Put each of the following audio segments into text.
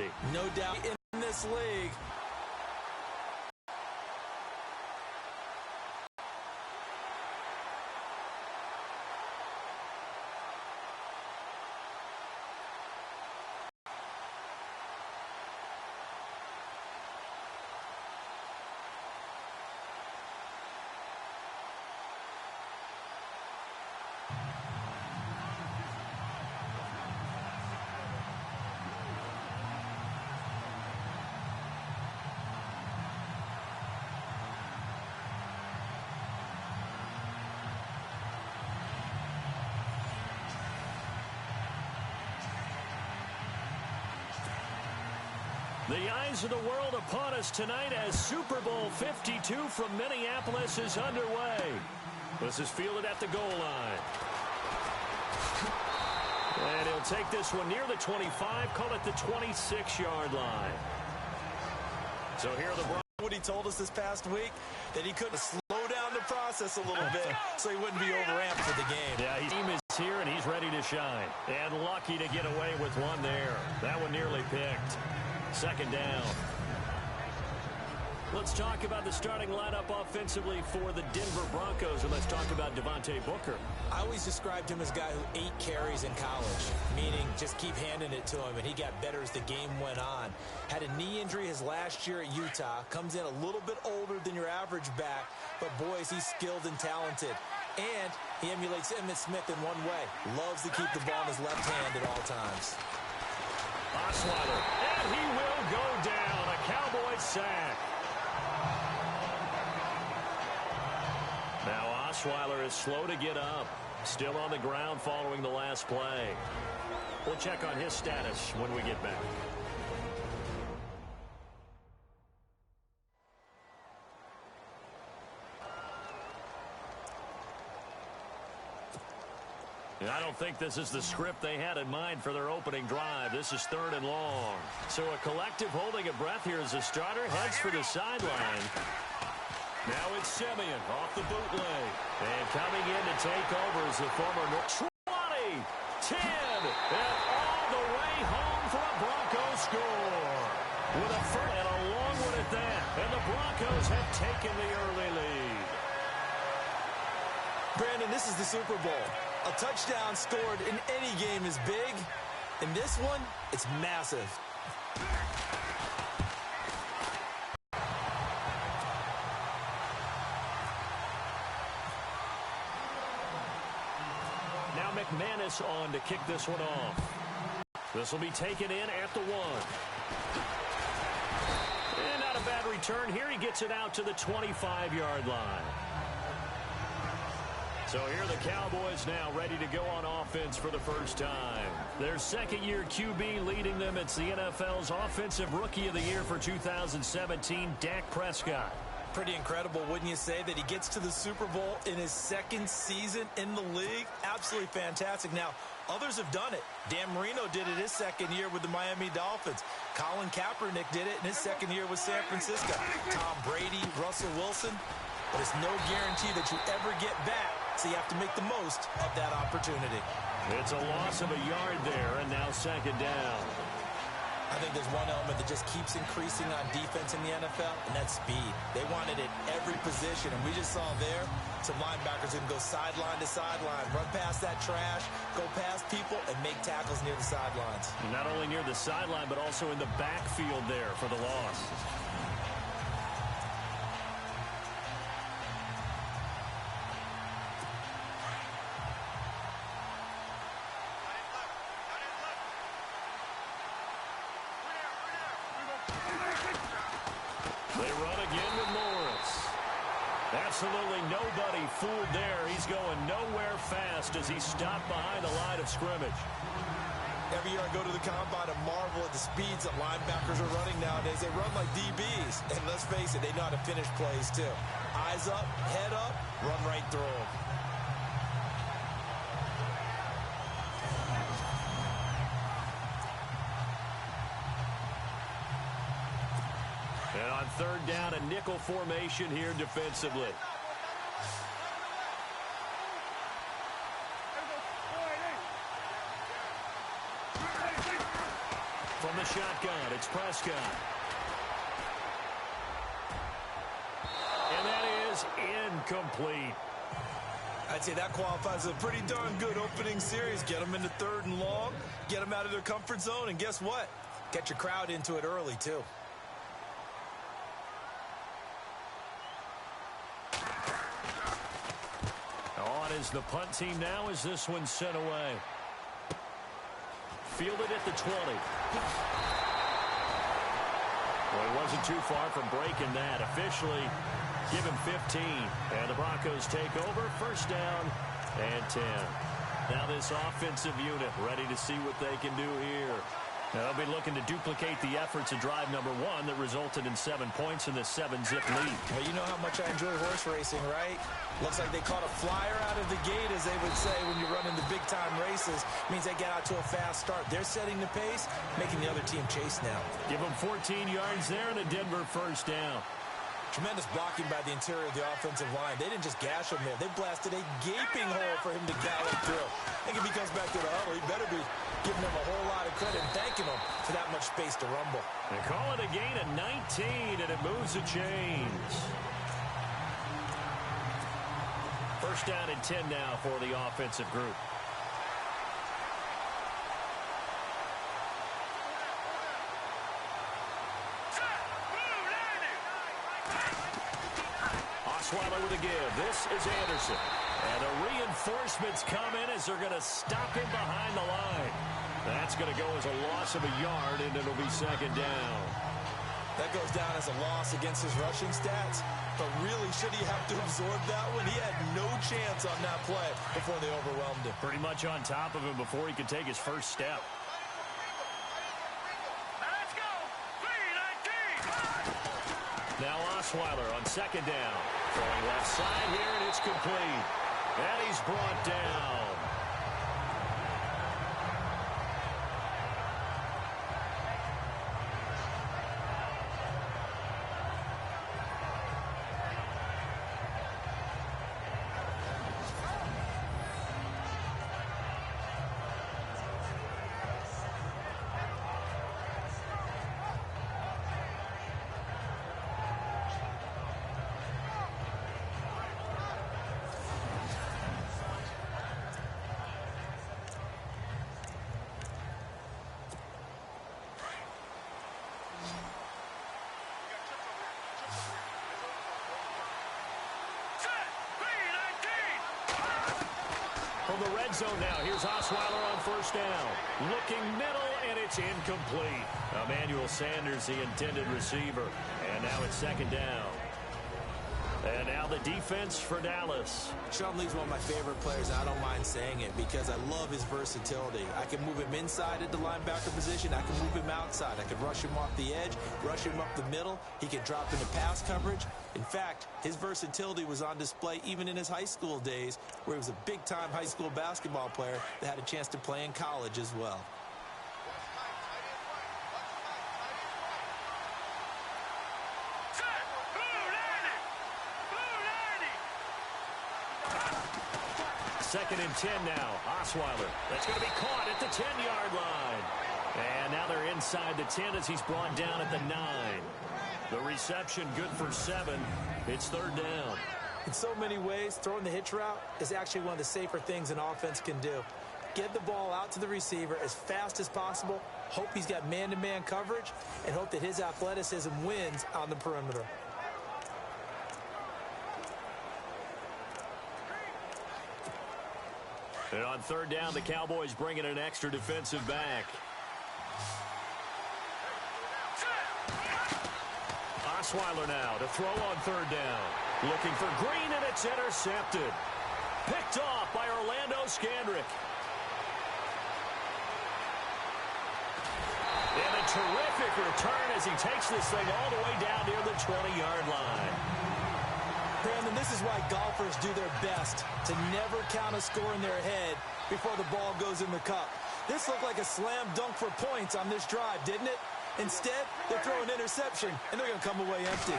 opportunity. No doubt in this league. The eyes of the world upon us tonight as Super Bowl 52 from Minneapolis is underway. This is fielded at the goal line. And he'll take this one near the 25, call it the 26-yard line. So here are the Broncos. What he told us this past week, that he could slow down the process a little bit so he wouldn't be overamped for the game. Yeah, his team is here and he's ready to shine. And lucky to get away with one there. That one nearly picked. Second down. Let's talk about the starting lineup offensively for the Denver Broncos, and let's talk about Devontae Booker. I always described him as a guy who ate carries in college, meaning just keep handing it to him, and he got better as the game went on. Had a knee injury his last year at Utah. Comes in a little bit older than your average back, but boys, he's skilled and talented. And he emulates Emmitt Smith in one way. Loves to keep the ball in his left hand at all times. Osweiler, and he will go down. A Cowboys sack. Now Osweiler is slow to get up. Still on the ground following the last play. We'll check on his status when we get back. I don't think this is the script they had in mind for their opening drive. This is 3rd and long. So a collective holding of breath here as the starter heads for the sideline. Now it's Simeon off the bootleg. And coming in to take over is the former 20, 10, and all the way home for a Broncos score. With a first and a long one at that. And the Broncos have taken the early lead. Brandon, this is the Super Bowl. A touchdown scored in any game is big. In this one, it's massive. Now McManus on to kick this one off. This will be taken in at the 1. And not a bad return here. He gets it out to the 25-yard line. So here are the Cowboys now ready to go on offense for the first time. Their second-year QB leading them. It's the NFL's Offensive Rookie of the Year for 2017, Dak Prescott. Pretty incredible, wouldn't you say, that he gets to the Super Bowl in his second season in the league? Absolutely fantastic. Now, others have done it. Dan Marino did it his second year with the Miami Dolphins. Colin Kaepernick did it in his second year with San Francisco. Tom Brady, Russell Wilson. But it's no guarantee that you ever get back. So you have to make the most of that opportunity. It's a loss of a yard there, and now second down. I think there's one element that just keeps increasing on defense in the NFL, and that's speed. They want it at every position, and we just saw there some linebackers who can go sideline to sideline, run past that trash, go past people, and make tackles near the sidelines. Not only near the sideline, but also in the backfield there for the loss. Absolutely nobody fooled there. He's going nowhere fast as he stopped behind the line of scrimmage. Every year I go to the combine and marvel at the speeds that linebackers are running nowadays. They run like DBs. And let's face it, they know how to finish plays too. Eyes up, head up, run right through them. And on 3rd down, a nickel formation here defensively. From the shotgun. It's Prescott. And that is incomplete. I'd say that qualifies as a pretty darn good opening series. Get them into 3rd and long, get them out of their comfort zone, and guess what? Get your crowd into it early, too. On is the punt team now as this one's sent away. Fielded at the 20. Well, he wasn't too far from breaking that. Officially, give him 15. And the Broncos take over. First down and 10. Now this offensive unit ready to see what they can do here. Now they'll be looking to duplicate the efforts of drive number 1 that resulted in 7 points in this 7-zip lead. Well, you know how much I enjoy horse racing, right? Looks like they caught a flyer out of the gate, as they would say when you run into big-time races. Means they get out to a fast start. They're setting the pace, making the other team chase now. Give them 14 yards there and a Denver first down. Tremendous blocking by the interior of the offensive line. They didn't just gash him there. They blasted a gaping hole for him to gallop through. I think if he comes back to the huddle, he better be giving them a whole lot of credit and thanking them for that much space to rumble. They call it a gain of 19, and it moves the chains. First down and 10 now for the offensive group. Osweiler with a give. This is Anderson. And the reinforcements come in as they're going to stop him behind the line. That's going to go as a loss of a yard, and it'll be second down. That goes down as a loss against his rushing stats. But really, should he have to absorb that one? He had no chance on that play before they overwhelmed him. Pretty much on top of him before he could take his first step. Let's go! 3-19! Now Osweiler on second down. Throwing left side here, and it's complete. And he's brought down. From the red zone now, here's Osweiler on first down. Looking middle, and it's incomplete. Emmanuel Sanders, the intended receiver. And now it's second down. And now the defense for Dallas. Sean Lee's one of my favorite players, and I don't mind saying it because I love his versatility. I can move him inside at the linebacker position. I can move him outside. I can rush him off the edge, rush him up the middle. He can drop into pass coverage. In fact, his versatility was on display even in his high school days, where he was a big-time high school basketball player that had a chance to play in college as well. Second and 10 now. Osweiler. That's going to be caught at the 10-yard line. And now they're inside the 10 as he's brought down at the 9. The reception good for 7. It's third down. In so many ways, throwing the hitch route is actually one of the safer things an offense can do. Get the ball out to the receiver as fast as possible, hope he's got man-to-man coverage, and hope that his athleticism wins on the perimeter. And on third down, the Cowboys bring in an extra defensive back. Osweiler now to throw on third down. Looking for Green, and it's intercepted. Picked off by Orlando Scandrick. And a terrific return as he takes this thing all the way down near the 20-yard line. Brandon, this is why golfers do their best to never count a score in their head before the ball goes in the cup. This looked like a slam dunk for points on this drive, didn't it? Instead, they throw an interception, and they're going to come away empty.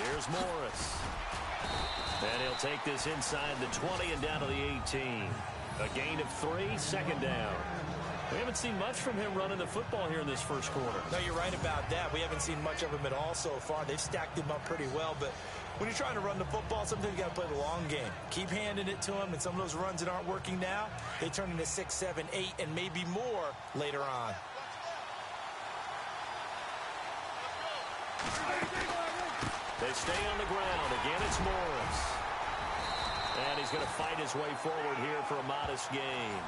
Here's Morris. And he'll take this inside the 20 and down to the 18. A gain of 3, second down. We haven't seen much from him running the football here in this first quarter. No, you're right about that. We haven't seen much of him at all so far. They've stacked him up pretty well, but when you're trying to run the football, sometimes you got to play the long game. Keep handing it to him, and some of those runs that aren't working now, they turn into 6, 7, 8, and maybe more later on. They stay on the ground. Again, it's Morris. And he's going to fight his way forward here for a modest gain.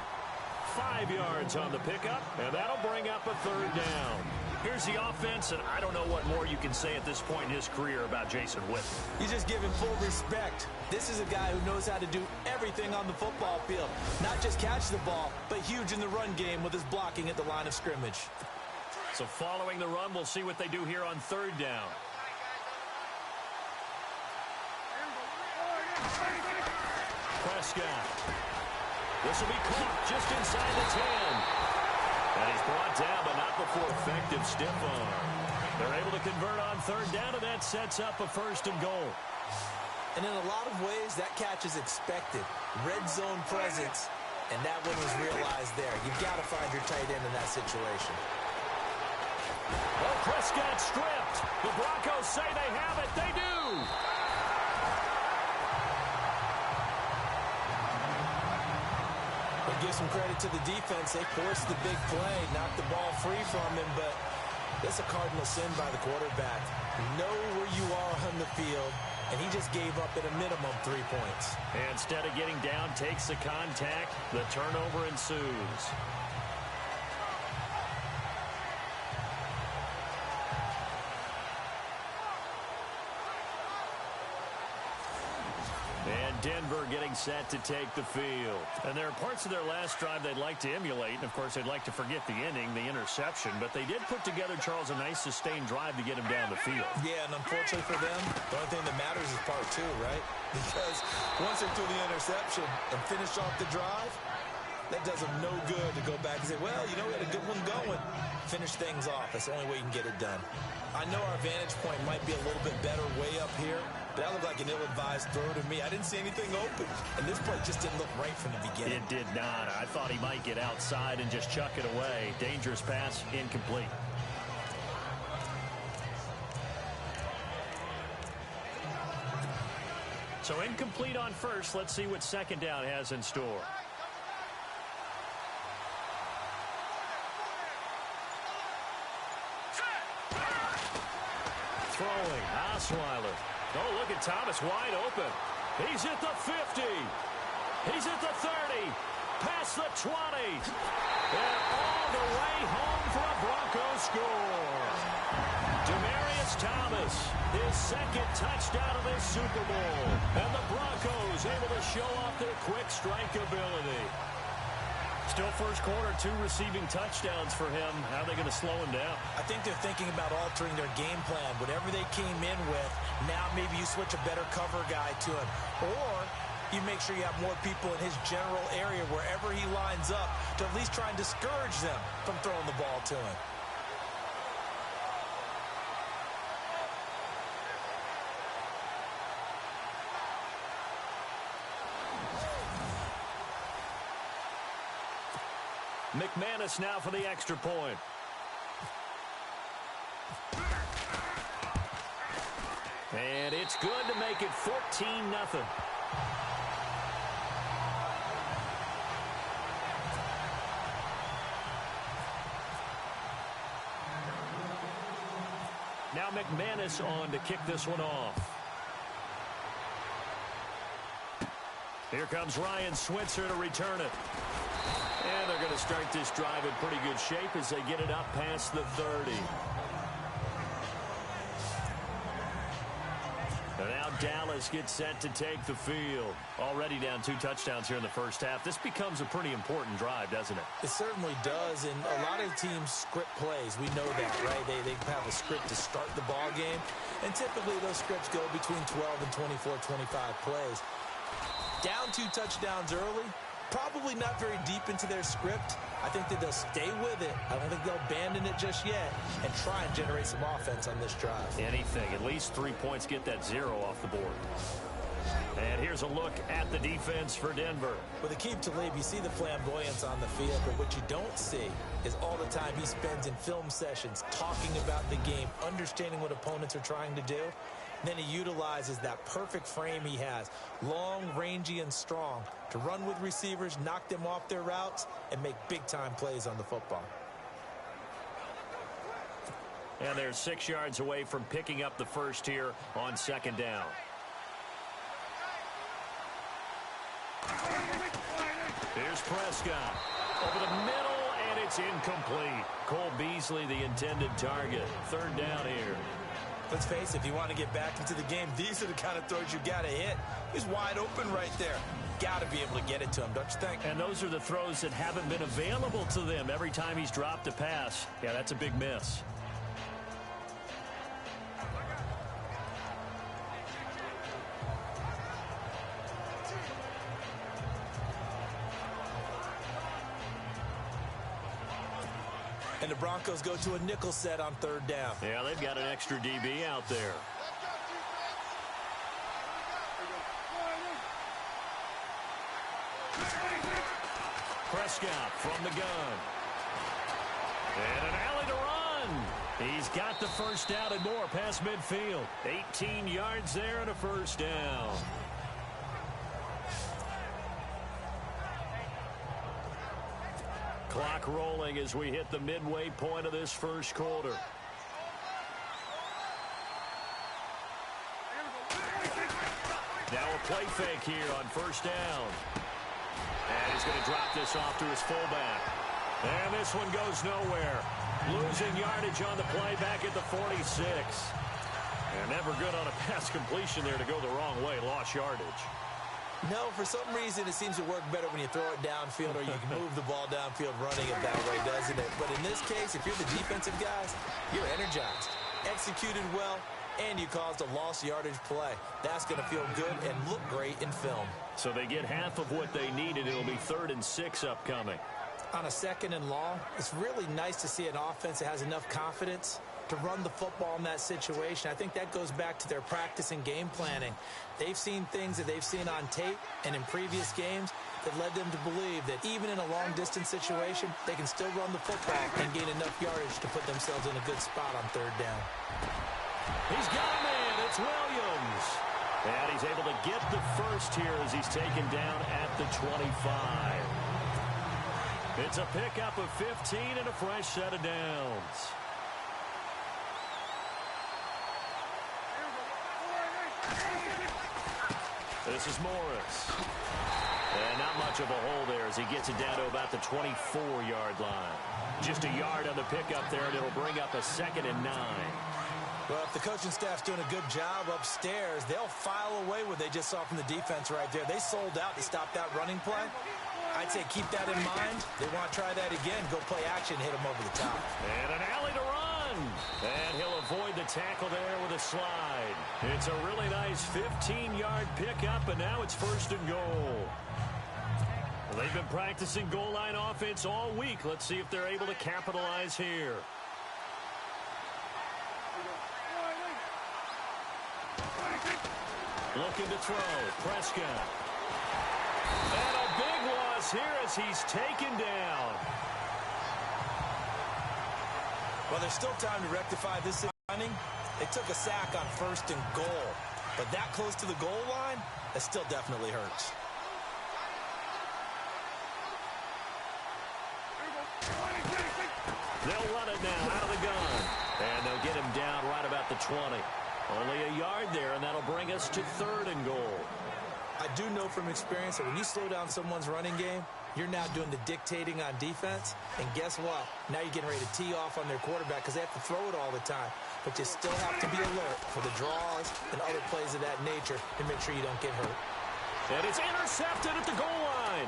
5 yards on the pickup, and that'll bring up a third down. Here's the offense, and I don't know what more you can say at this point in his career about Jason Witten. You just give him full respect. This is a guy who knows how to do everything on the football field. Not just catch the ball, but huge in the run game with his blocking at the line of scrimmage. So following the run, we'll see what they do here on third down. Prescott. This will be caught just inside the 10. And he's brought down, but not before effective stiff arm. They're able to convert on third down, and that sets up a 1st and goal. And in a lot of ways, that catch is expected. Red zone presence, and that one was realized there. You've got to find your tight end in that situation. Well, Prescott stripped. The Broncos say they have it. They do. Give some credit to the defense. They forced the big play, knocked the ball free from him, but that's a cardinal sin by the quarterback. Know where you are on the field, and he just gave up at a minimum 3 points. And instead of getting down, takes the contact. The turnover ensues. Denver getting set to take the field. And there are parts of their last drive they'd like to emulate. And, of course, they'd like to forget the inning, the interception. But they did put together, Charles, a nice sustained drive to get him down the field. Yeah, and unfortunately for them, the only thing that matters is part 2, right? Because once they threw the interception and finished off the drive, that does them no good to go back and say, well, you know, we had a good one going. Finish things off. That's the only way you can get it done. I know our vantage point might be a little bit better way up here, but that looked like an ill-advised throw to me. I didn't see anything open, and this play just didn't look right from the beginning. It did not. I thought he might get outside and just chuck it away. Dangerous pass, incomplete. So incomplete on first. Let's see what second down has in store. Throwing, Osweiler. Oh, look at Thomas wide open. He's at the 50. He's at the 30. Past the 20. And all the way home for a Broncos score. Demaryius Thomas, his second touchdown of this Super Bowl. And the Broncos able to show off their quick strike ability. Still first quarter, 2 receiving touchdowns for him. How are they going to slow him down? I think they're thinking about altering their game plan. Whatever they came in with, now maybe you switch a better cover guy to him. Or you make sure you have more people in his general area wherever he lines up to at least try and discourage them from throwing the ball to him. McManus now for the extra point. And it's good to make it 14-0. Now McManus on to kick this one off. Here comes Ryan Switzer to return it. And they're going to start this drive in pretty good shape as they get it up past the 30. And now Dallas gets set to take the field. Already down 2 touchdowns here in the first half. This becomes a pretty important drive, doesn't it? It certainly does, and a lot of teams script plays. We know that, right? They have a script to start the ball game, and typically those scripts go between 12 and 24, 25 plays. Down 2 touchdowns early, probably not very deep into their script. I think that they'll stay with it. I don't think they'll abandon it just yet and try and generate some offense on this drive. Anything. At least 3 points, get that 0 off the board. And here's a look at the defense for Denver. With Aqib Talib, you see the flamboyance on the field, but what you don't see is all the time he spends in film sessions talking about the game, understanding what opponents are trying to do. And then he utilizes that perfect frame he has, long, rangy, and strong, to run with receivers, knock them off their routes, and make big-time plays on the football. And they're 6 yards away from picking up the first here on second down. Here's Prescott. Over the middle, and it's incomplete. Cole Beasley, the intended target. Third down here. Let's face it, if you want to get back into the game, these are the kind of throws you got to hit. He's wide open right there. Got to be able to get it to him, don't you think? And those are the throws that haven't been available to them every time he's dropped a pass. Yeah, that's a big miss. And the Broncos go to a nickel set on third down. Yeah, they've got an extra DB out there. Prescott from the gun. And an alley to run. He's got the first down and more past midfield. 18 yards there and a first down. Clock rolling as we hit the midway point of this first quarter. Now a play fake here on first down. And he's going to drop this off to his fullback. And this one goes nowhere. Losing yardage on the play back at the 46. And never good on a pass completion there to go the wrong way. Lost yardage. No, for some reason it seems to work better when you throw it downfield or you can move the ball downfield running it that way, doesn't it? But in this case, if you're the defensive guys, you're energized, executed well, and you caused a lost yardage play. That's going to feel good and look great in film. So they get half of what they needed. It'll be 3rd and 6 upcoming. On a 2nd and long, it's really nice to see an offense that has enough confidence to run the football in that situation. I think that goes back to their practice and game planning. They've seen things that they've seen on tape and in previous games that led them to believe that even in a long-distance situation, they can still run the football and gain enough yardage to put themselves in a good spot on third down. He's got a man. It's Williams. And he's able to get the first here as he's taken down at the 25. It's a pickup of 15 and a fresh set of downs. This is Morris. And not much of a hole there as he gets it down to about the 24-yard line. Just a yard on the pickup there, and it'll bring up a 2nd and 9. Well, if the coaching staff's doing a good job upstairs, they'll file away what they just saw from the defense right there. They sold out to stop that running play. I'd say keep that in mind. They want to try that again. Go play action, hit them over the top. And an alley to run. And he'll avoid the tackle there with a slide. It's a really nice 15-yard pickup, and now it's 1st and goal. Well, they've been practicing goal line offense all week. Let's see if they're able to capitalize here. Looking to throw. Prescott. And a big loss here as he's taken down. Well, there's still time to rectify this running. They took a sack on 1st and goal. But that close to the goal line, that still definitely hurts. They'll run it now out of the gun. And they'll get him down right about the 20. Only a yard there, and that'll bring us to 3rd and goal. I do know from experience that when you slow down someone's running game, you're now doing the dictating on defense. And guess what? Now you're getting ready to tee off on their quarterback because they have to throw it all the time. But you still have to be alert for the draws and other plays of that nature to make sure you don't get hurt. And it's intercepted at the goal line.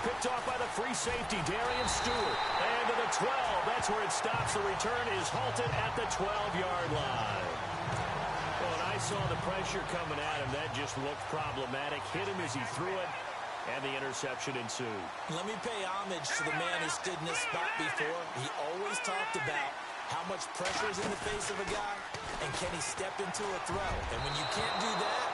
Picked off by the free safety, Darian Stewart. And to the 12. That's where it stops. The return is halted at the 12-yard line. Well, and I saw the pressure coming at him. That just looked problematic. Hit him as he threw it, and the interception ensued. Let me pay homage to the man who stood in this spot before. He always talked about how much pressure is in the face of a guy, and can he step into a throw. And when you can't do that,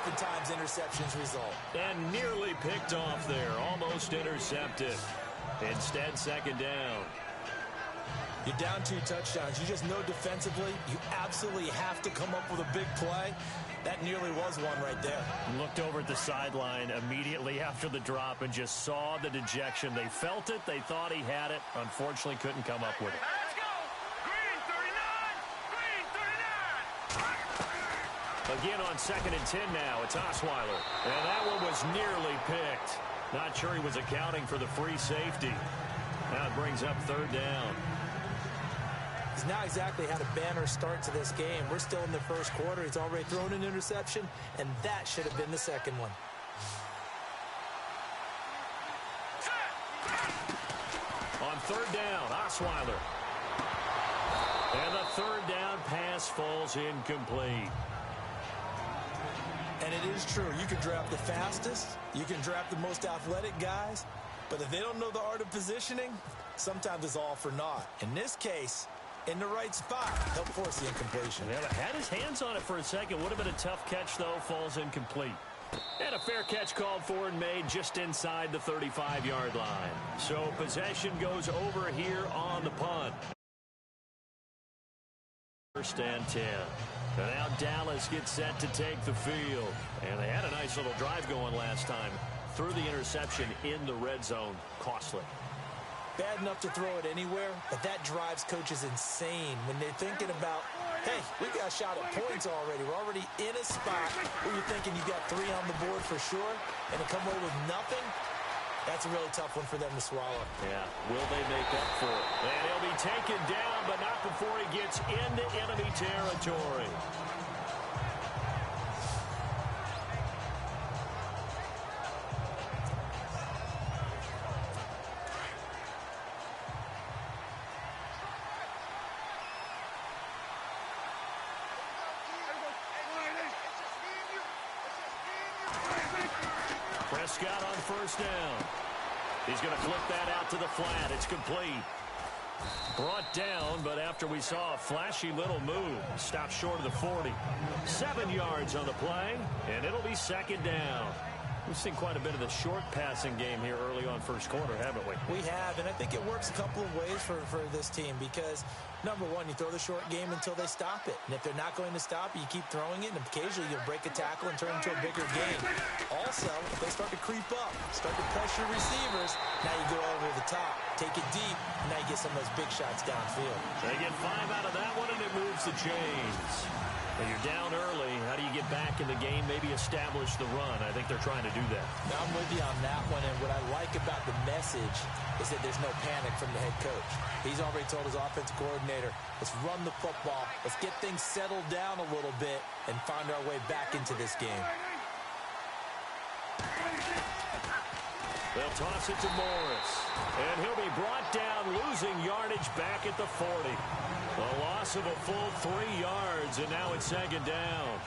oftentimes interceptions result. And nearly picked off there, almost intercepted. Instead, second down. You're down 2 touchdowns. You just know defensively you absolutely have to come up with a big play. That nearly was one right there. Looked over at the sideline immediately after the drop and just saw the dejection. They felt it. They thought he had it. Unfortunately, couldn't come up with it. Let's go. Green 39. Green 39. Again on 2nd and 10 now. It's Osweiler. And that one was nearly picked. Not sure he was accounting for the free safety. Now it brings up 3rd down. He's not exactly had a banner start to this game. We're still in the first quarter. He's already thrown an interception, and that should have been the second one. On 3rd down, Osweiler. And the 3rd down pass falls incomplete. And it is true. You can draft the fastest. You can draft the most athletic guys. But if they don't know the art of positioning, sometimes it's all for naught. In this case, in the right spot, he'll force the incompletion. Yeah, had his hands on it for a second. Would have been a tough catch, though. Falls incomplete. And a fair catch called for and made just inside the 35-yard line. So possession goes over here on the punt. 1st and 10. And now Dallas gets set to take the field. And they had a nice little drive going last time. Threw the interception in the red zone. Costly. Bad enough to throw it anywhere, but that drives coaches insane when they're thinking about, hey, we got a shot at points already. We're already in a spot where you're thinking you got 3 on the board for sure, and to come away with nothing, that's a really tough one for them to swallow. Yeah, will they make up for it? And he'll be taken down, but not before he gets into enemy territory. Prescott on 1st down. He's going to flip that out to the flat. It's complete. Brought down, but after we saw a flashy little move, stopped short of the 40. 7 yards on the play, and it'll be 2nd down. We've seen quite a bit of the short passing game here early on first quarter, haven't we? We have, and I think it works a couple of ways for this team because, number one, you throw the short game until they stop it. And if they're not going to stop it, you keep throwing it, and occasionally you'll break a tackle and turn it into a bigger game. Also, if they start to creep up, start to pressure receivers, now you go over the top, take it deep, and now you get some of those big shots downfield. They get 5 out of that one, and it moves the chains. When you're down early, how do you get back in the game, maybe establish the run? I think they're trying to do that. Now, I'm with you on that one, and what I like about the message is that there's no panic from the head coach. He's already told his offensive coordinator, let's run the football, let's get things settled down a little bit and find our way back into this game. They'll toss it to Morris, and he'll be brought down, losing yardage back at the 40. A loss of a full 3 yards, and now it's 2nd down.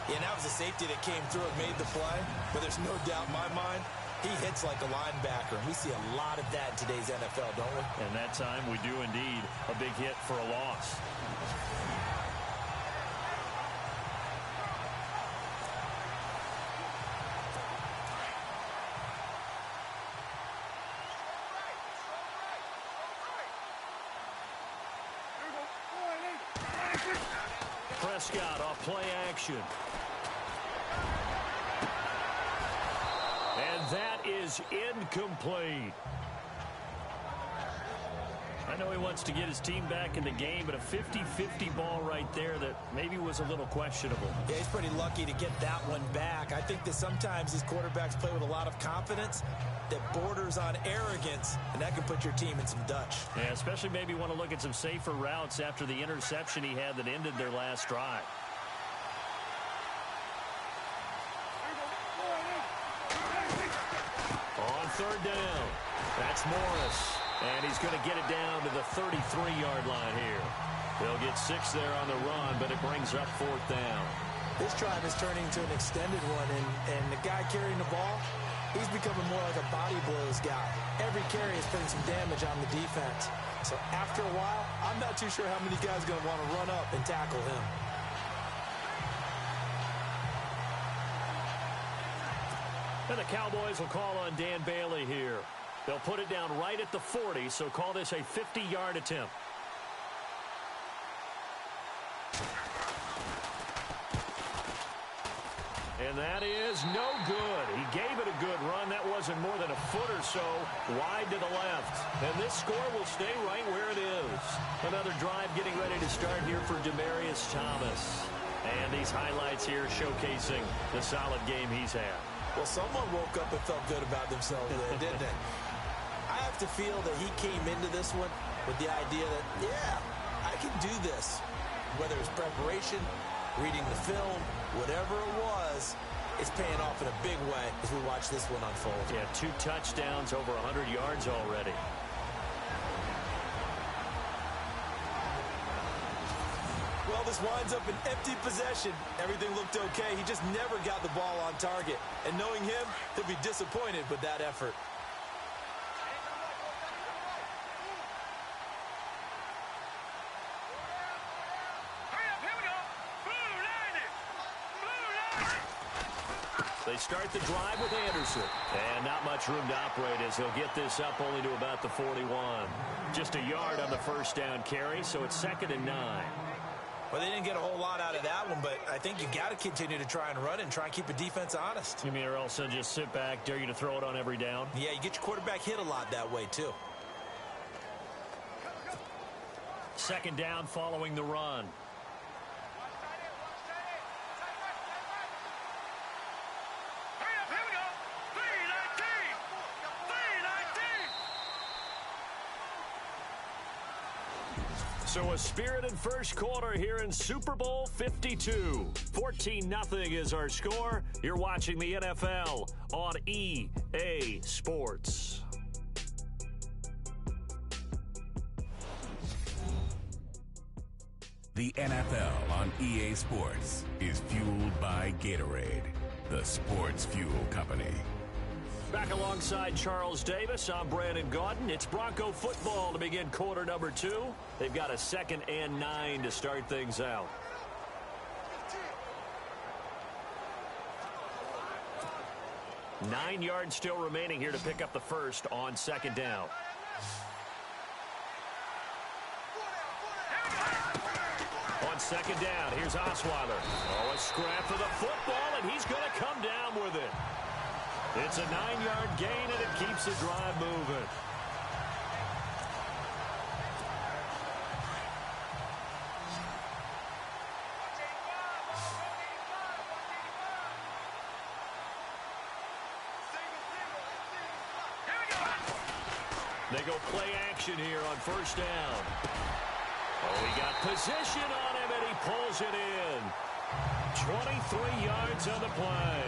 Yeah, and that was a safety that came through and made the play, but there's no doubt in my mind, he hits like a linebacker, and we see a lot of that in today's NFL, don't we? And that time we do indeed a big hit for a loss. Prescott off play action. And that is incomplete. I know he wants to get his team back in the game, but a 50-50 ball right there that maybe was a little questionable. Yeah, he's pretty lucky to get that one back. I think that sometimes these quarterbacks play with a lot of confidence that borders on arrogance, and that can put your team in some Dutch. Yeah, especially maybe want to look at some safer routes after the interception he had that ended their last drive. On 3rd down, that's Morris, and he's going to get it down to the 33-yard line here. They'll get 6 there on the run, but it brings up 4th down. This drive is turning into an extended one, and the guy carrying the ball, he's becoming more like a body blows guy. Every carry is putting some damage on the defense. So after a while, I'm not too sure how many guys are going to want to run up and tackle him. And the Cowboys will call on Dan Bailey here. They'll put it down right at the 40, so call this a 50-yard attempt. And that is no good. He gave it a good run. That wasn't more than a foot or so wide to the left. And this score will stay right where it is. Another drive getting ready to start here for Demaryius Thomas. And these highlights here showcasing the solid game he's had. Well, someone woke up and felt good about themselves there, didn't they? I have to feel that he came into this one with the idea that, yeah, I can do this. Whether it's preparation, reading the film, whatever it was, it's paying off in a big way as we watch this one unfold. Yeah, 2 touchdowns, over 100 yards already. Well, this winds up an empty possession. Everything looked okay. He just never got the ball on target. And knowing him, he'll be disappointed with that effort. They start the drive with Anderson. And not much room to operate as he'll get this up only to about the 41. Just a yard on the first down carry, so it's 2nd and 9. Well, they didn't get a whole lot out of that one, but I think you got to continue to try and run and try and keep the defense honest. You mean or else they'll just sit back, dare you to throw it on every down? Yeah, you get your quarterback hit a lot that way, too. 2nd down following the run. So a spirited first quarter here in Super Bowl 52. 14-0 is our score. You're watching the NFL on EA Sports. The NFL on EA Sports is fueled by Gatorade, the sports fuel company. Back alongside Charles Davis, I'm Brandon Gaudin. It's Bronco football to begin quarter number 2. They've got a 2nd and 9 to start things out. Nine yards still remaining here to pick up the first on 2nd down. On 2nd down, here's Osweiler. Oh, a scrap for the football, and he's going to come down with it. It's a 9-yard gain, and it keeps the drive moving. They go play action here on 1st down. Oh, he got position on him, and he pulls it in. 23 yards on the play.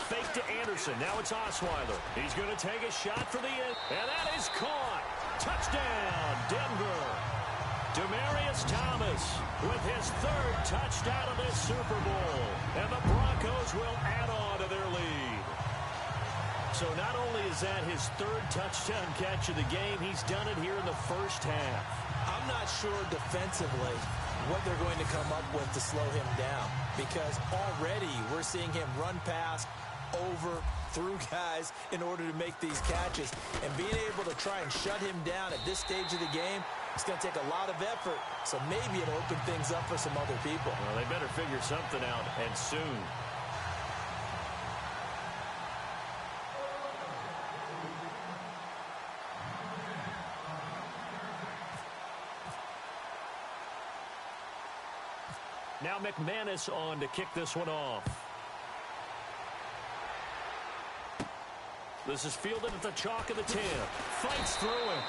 Fake to Anderson. Now it's Osweiler. He's going to take a shot for the end. And that is caught. Touchdown, Denver. Demaryius Thomas with his 3rd touchdown of this Super Bowl. And the Broncos will add on to their lead. So not only is that his 3rd touchdown catch of the game, he's done it here in the first half. I'm not sure defensively what they're going to come up with to slow him down, because already we're seeing him run past, over, through guys in order to make these catches. And being able to try and shut him down at this stage of the game, it's going to take a lot of effort. So maybe it'll open things up for some other people. Well, they better figure something out, and soon. Now McManus on to kick this one off. This is fielded at the chalk of the 10. Fights through it.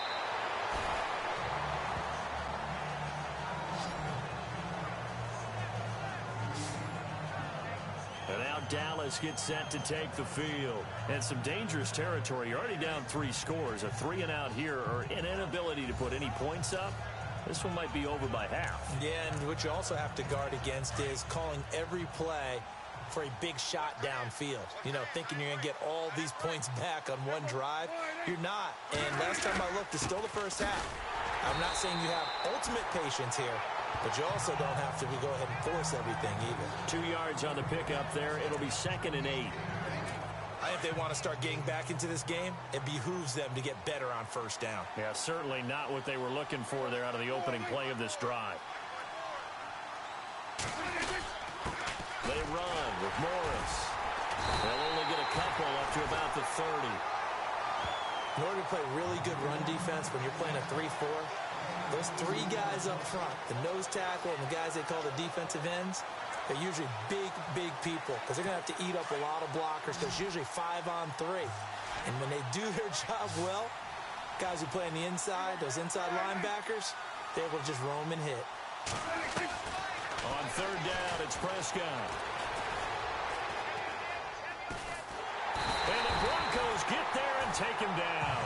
And now Dallas gets set to take the field. And some dangerous territory. You're already down 3 scores. A 3-and-out here, or an inability to put any points up. This one might be over by half. Yeah, and what you also have to guard against is calling every play for a big shot downfield. You know, thinking you're going to get all these points back on one drive. You're not. And last time I looked, it's still the first half. I'm not saying you have ultimate patience here, but you also don't have to go ahead and force everything either. 2 yards on the pickup there. It'll be 2nd and 8. I think they want to start getting back into this game. It behooves them to get better on first down. Yeah, certainly not what they were looking for there out of the opening play of this drive. They run with Morris. They'll only get a couple up to about the 30. In order to play really good run defense when you're playing a 3-4, those 3 guys up front, the nose tackle and the guys they call the defensive ends, they're usually big, big people because they're going to have to eat up a lot of blockers because usually 5-on-3. And when they do their job well, guys who play on the inside, those inside linebackers, they're able to just roam and hit. On 3rd down, it's Prescott. And the Broncos get there and take him down.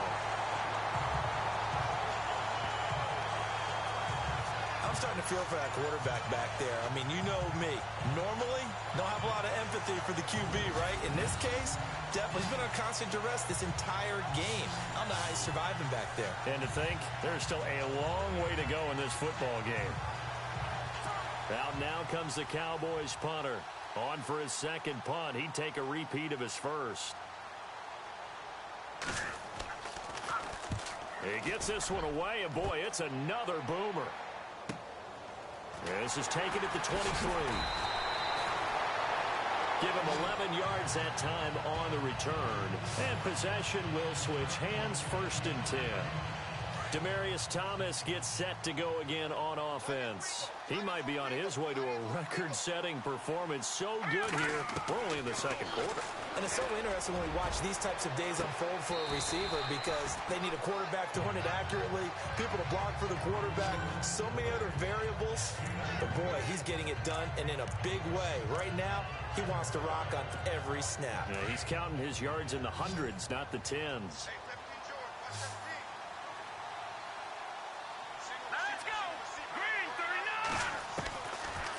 I'm starting to feel for that quarterback back there. I mean, you know me. Normally, don't have a lot of empathy for the QB, right? In this case, definitely. He's been on constant duress this entire game. I don't know how he's surviving back there. And to think, there's still a long way to go in this football game. Out now comes the Cowboys punter. On for his 2nd punt. He'd take a repeat of his first. He gets this one away, and boy, it's another boomer. This is taken at the 23. Give him 11 yards that time on the return. And possession will switch hands, 1st and 10. Demaryius Thomas gets set to go again on offense. He might be on his way to a record-setting performance. So good here. We're only in the 2nd quarter. And it's so interesting when we watch these types of days unfold for a receiver because they need a quarterback to run it accurately, people to block for the quarterback, so many other variables. But, boy, he's getting it done and in a big way. Right now, he wants to rock on every snap. Yeah, he's counting his yards in the hundreds, not the tens.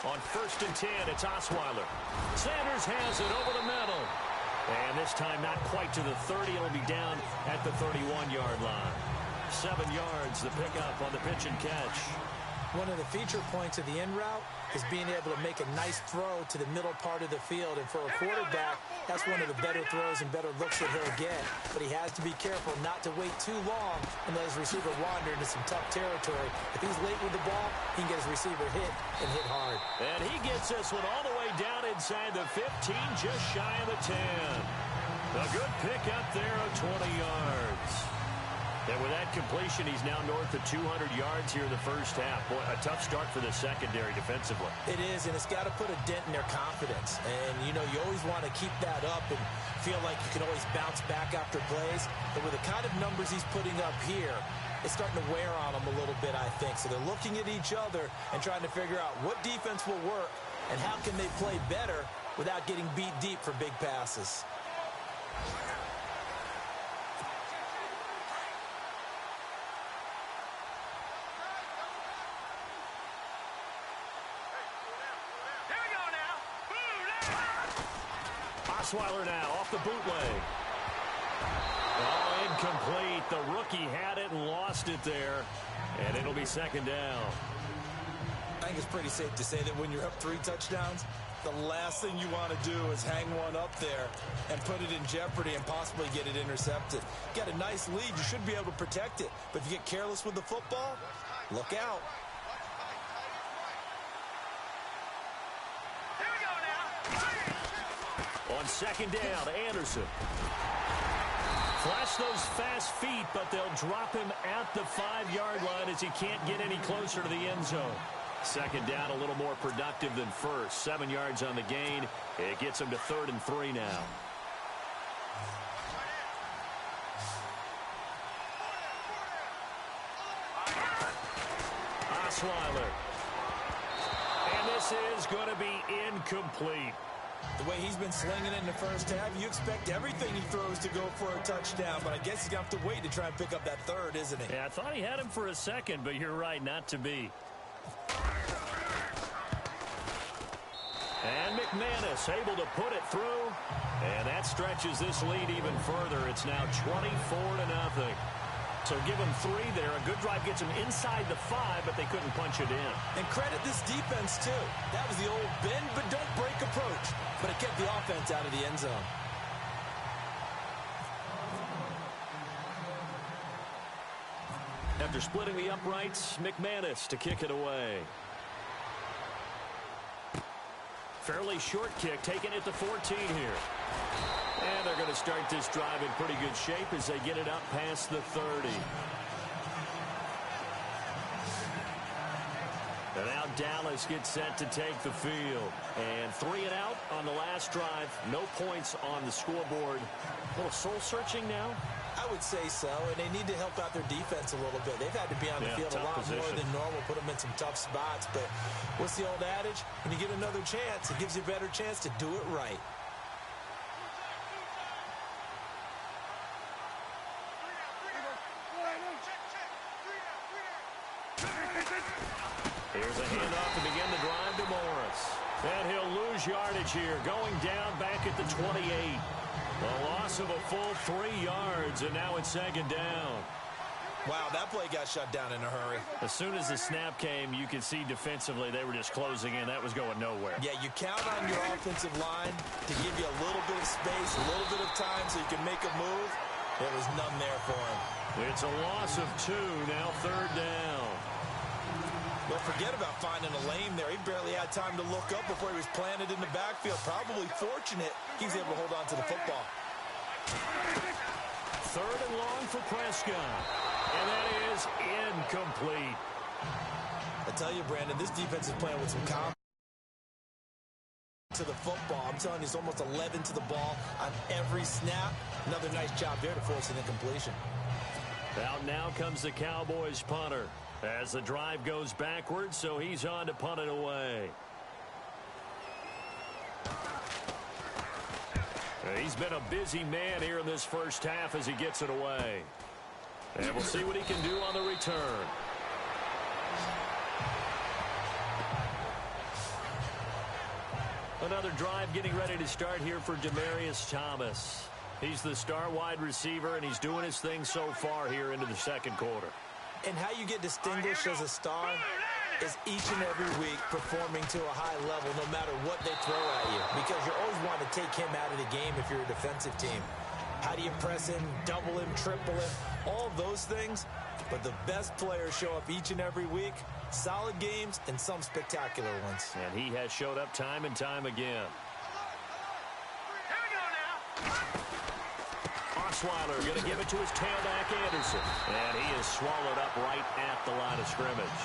On 1st and 10, it's Osweiler. Sanders has it over the middle. And this time not quite to the 30. It'll be down at the 31-yard line. 7 yards, the pickup on the pitch and catch. One of the feature points of the in route is being able to make a nice throw to the middle part of the field. And for a quarterback, that's one of the better throws and better looks that he'll get. But he has to be careful not to wait too long and let his receiver wander into some tough territory. If he's late with the ball, he can get his receiver hit and hit hard. And he gets this one all the way down inside the 15, just shy of the 10. A good pickup there of 20 yards. And with that completion, he's now north of 200 yards here in the first half. Boy, a tough start for the secondary defensively. It is, and it's got to put a dent in their confidence. And, you know, you always want to keep that up and feel like you can always bounce back after plays. But with the kind of numbers he's putting up here, it's starting to wear on them a little bit, I think. So they're looking at each other and trying to figure out what defense will work and how can they play better without getting beat deep for big passes. Osweiler now off the bootleg. Oh, incomplete. The rookie had it and lost it there. And it'll be 2nd down. I think it's pretty safe to say that when you're up 3 touchdowns, the last thing you want to do is hang one up there and put it in jeopardy and possibly get it intercepted. Get a nice lead, you should be able to protect it. But if you get careless with the football, look out. On 2nd down, Anderson. Flash those fast feet, but they'll drop him at the 5-yard line as he can't get any closer to the end zone. 2nd down, a little more productive than first. 7 yards on the gain. It gets him to 3rd and 3 now. Osweiler. And this is going to be incomplete. The way he's been slinging it in the first half, you expect everything he throws to go for a touchdown, but I guess he's going to have to wait to try and pick up that third, isn't he? Yeah, I thought he had him for a second, but you're right, not to be. And McManus able to put it through, and that stretches this lead even further. It's now 24-0. So give them 3 there. A good drive gets them inside the 5, but they couldn't punch it in. And credit this defense, too. That was the old bend but don't break approach, but it kept the offense out of the end zone. After splitting the uprights, McManus to kick it away. Fairly short kick, taking it to 14 here. And they're going to start this drive in pretty good shape as they get it up past the 30. And now Dallas gets set to take the field. And 3 and out on the last drive. No points on the scoreboard. A little soul-searching now? I would say so, and they need to help out their defense a little bit. They've had to be on the field a lot more than normal, put them in some tough spots. But what's the old adage? When you get another chance, it gives you a better chance to do it right. Here's a handoff to begin the drive to Morris. And he'll lose yardage here, going down back at the 28. A loss of a full 3 yards, and now it's second down. Wow, that play got shut down in a hurry. As soon as the snap came, you could see defensively they were just closing in. That was going nowhere. Yeah, you count on your offensive line to give you a little bit of space, a little bit of time so you can make a move. There was none there for him. It's a loss of 2, now third down. Don't forget about finding a lane there. He barely had time to look up before he was planted in the backfield. Probably fortunate he was able to hold on to the football. Third and long for Prescott. And that is incomplete. I tell you, Brandon, this defense is playing with some confidence to the football. I'm telling you, it's almost 11 to the ball on every snap. Another nice job there to force an incompletion. Out now comes the Cowboys punter as the drive goes backwards, so he's on to punt it away. He's been a busy man here in this first half as he gets it away. And we'll see what he can do on the return. Another drive getting ready to start here for Demaryius Thomas. He's the star wide receiver, and he's doing his thing so far here into the second quarter. And how you get distinguished as a star is each and every week performing to a high level no matter what they throw at you, because you always want to take him out of the game if you're a defensive team. How do you press him, double him, triple him, all those things? But the best players show up each and every week, solid games and some spectacular ones. And he has showed up time and time again. Osweiler going to give it to his tailback, Anderson. And he is swallowed up right at the line of scrimmage.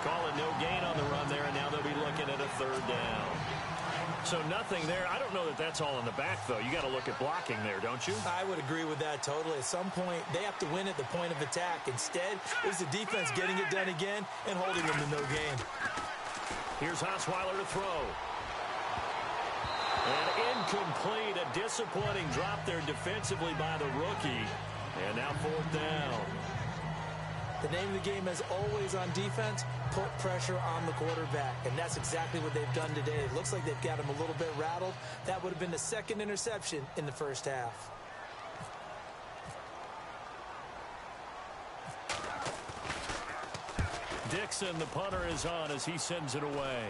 Call it no gain on the run there, and now they'll be looking at a third down. So nothing there. I don't know that that's all in the back, though. You got to look at blocking there, don't you? I would agree with that totally. At some point, they have to win at the point of attack. Instead, it's the defense getting it done again and holding them to no gain. Here's Osweiler to throw. And incomplete. A disappointing drop there defensively by the rookie. And now fourth down. The name of the game, as always on defense, put pressure on the quarterback. And that's exactly what they've done today. It looks like they've got him a little bit rattled. That would have been the second interception in the first half. Dixon, the punter, is on as he sends it away.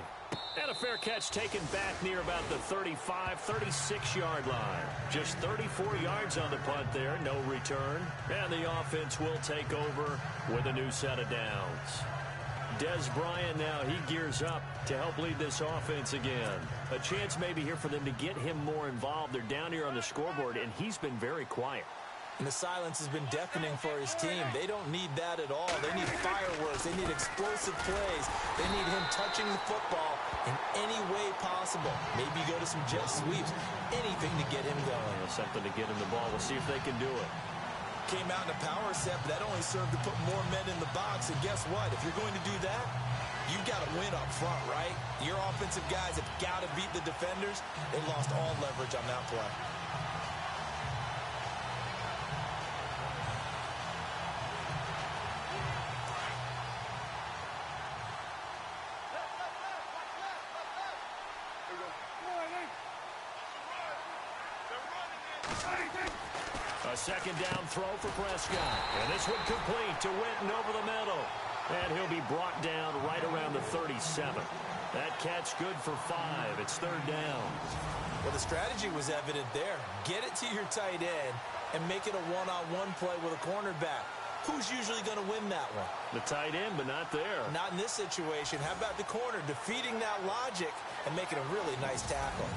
And a fair catch taken back near about the 35, 36-yard line. Just 34 yards on the punt there, no return. And the offense will take over with a new set of downs. Des Bryant now, he gears up to help lead this offense again. A chance maybe here for them to get him more involved. They're down here on the scoreboard, and he's been very quiet. And the silence has been deafening for his team. They don't need that at all. They need fireworks. They need explosive plays. They need him touching the football in any way possible. Maybe go to some jet sweeps. Anything to get him going. Something to get him the ball. We'll see if they can do it. Came out in a power set, but that only served to put more men in the box. And guess what? If you're going to do that, you've got to win up front, right? Your offensive guys have got to beat the defenders. They lost all leverage on that play. A second down throw for Prescott. And this one complete to Winton over the middle. And he'll be brought down right around the 37. That catch good for 5. It's third down. Well, the strategy was evident there. Get it to your tight end and make it a one-on-one play with a cornerback. Who's usually going to win that one? The tight end, but not there. Not in this situation. How about the corner defeating that logic and making a really nice tackle?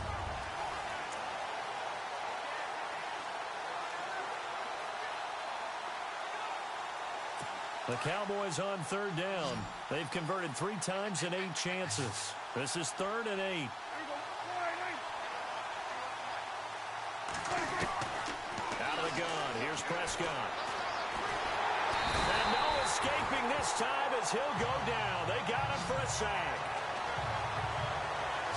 The Cowboys on third down. They've converted 3 times in 8 chances. This is 3rd and 8. Out of the gun. Here's Prescott. And no escaping this time as he'll go down. They got him for a sack.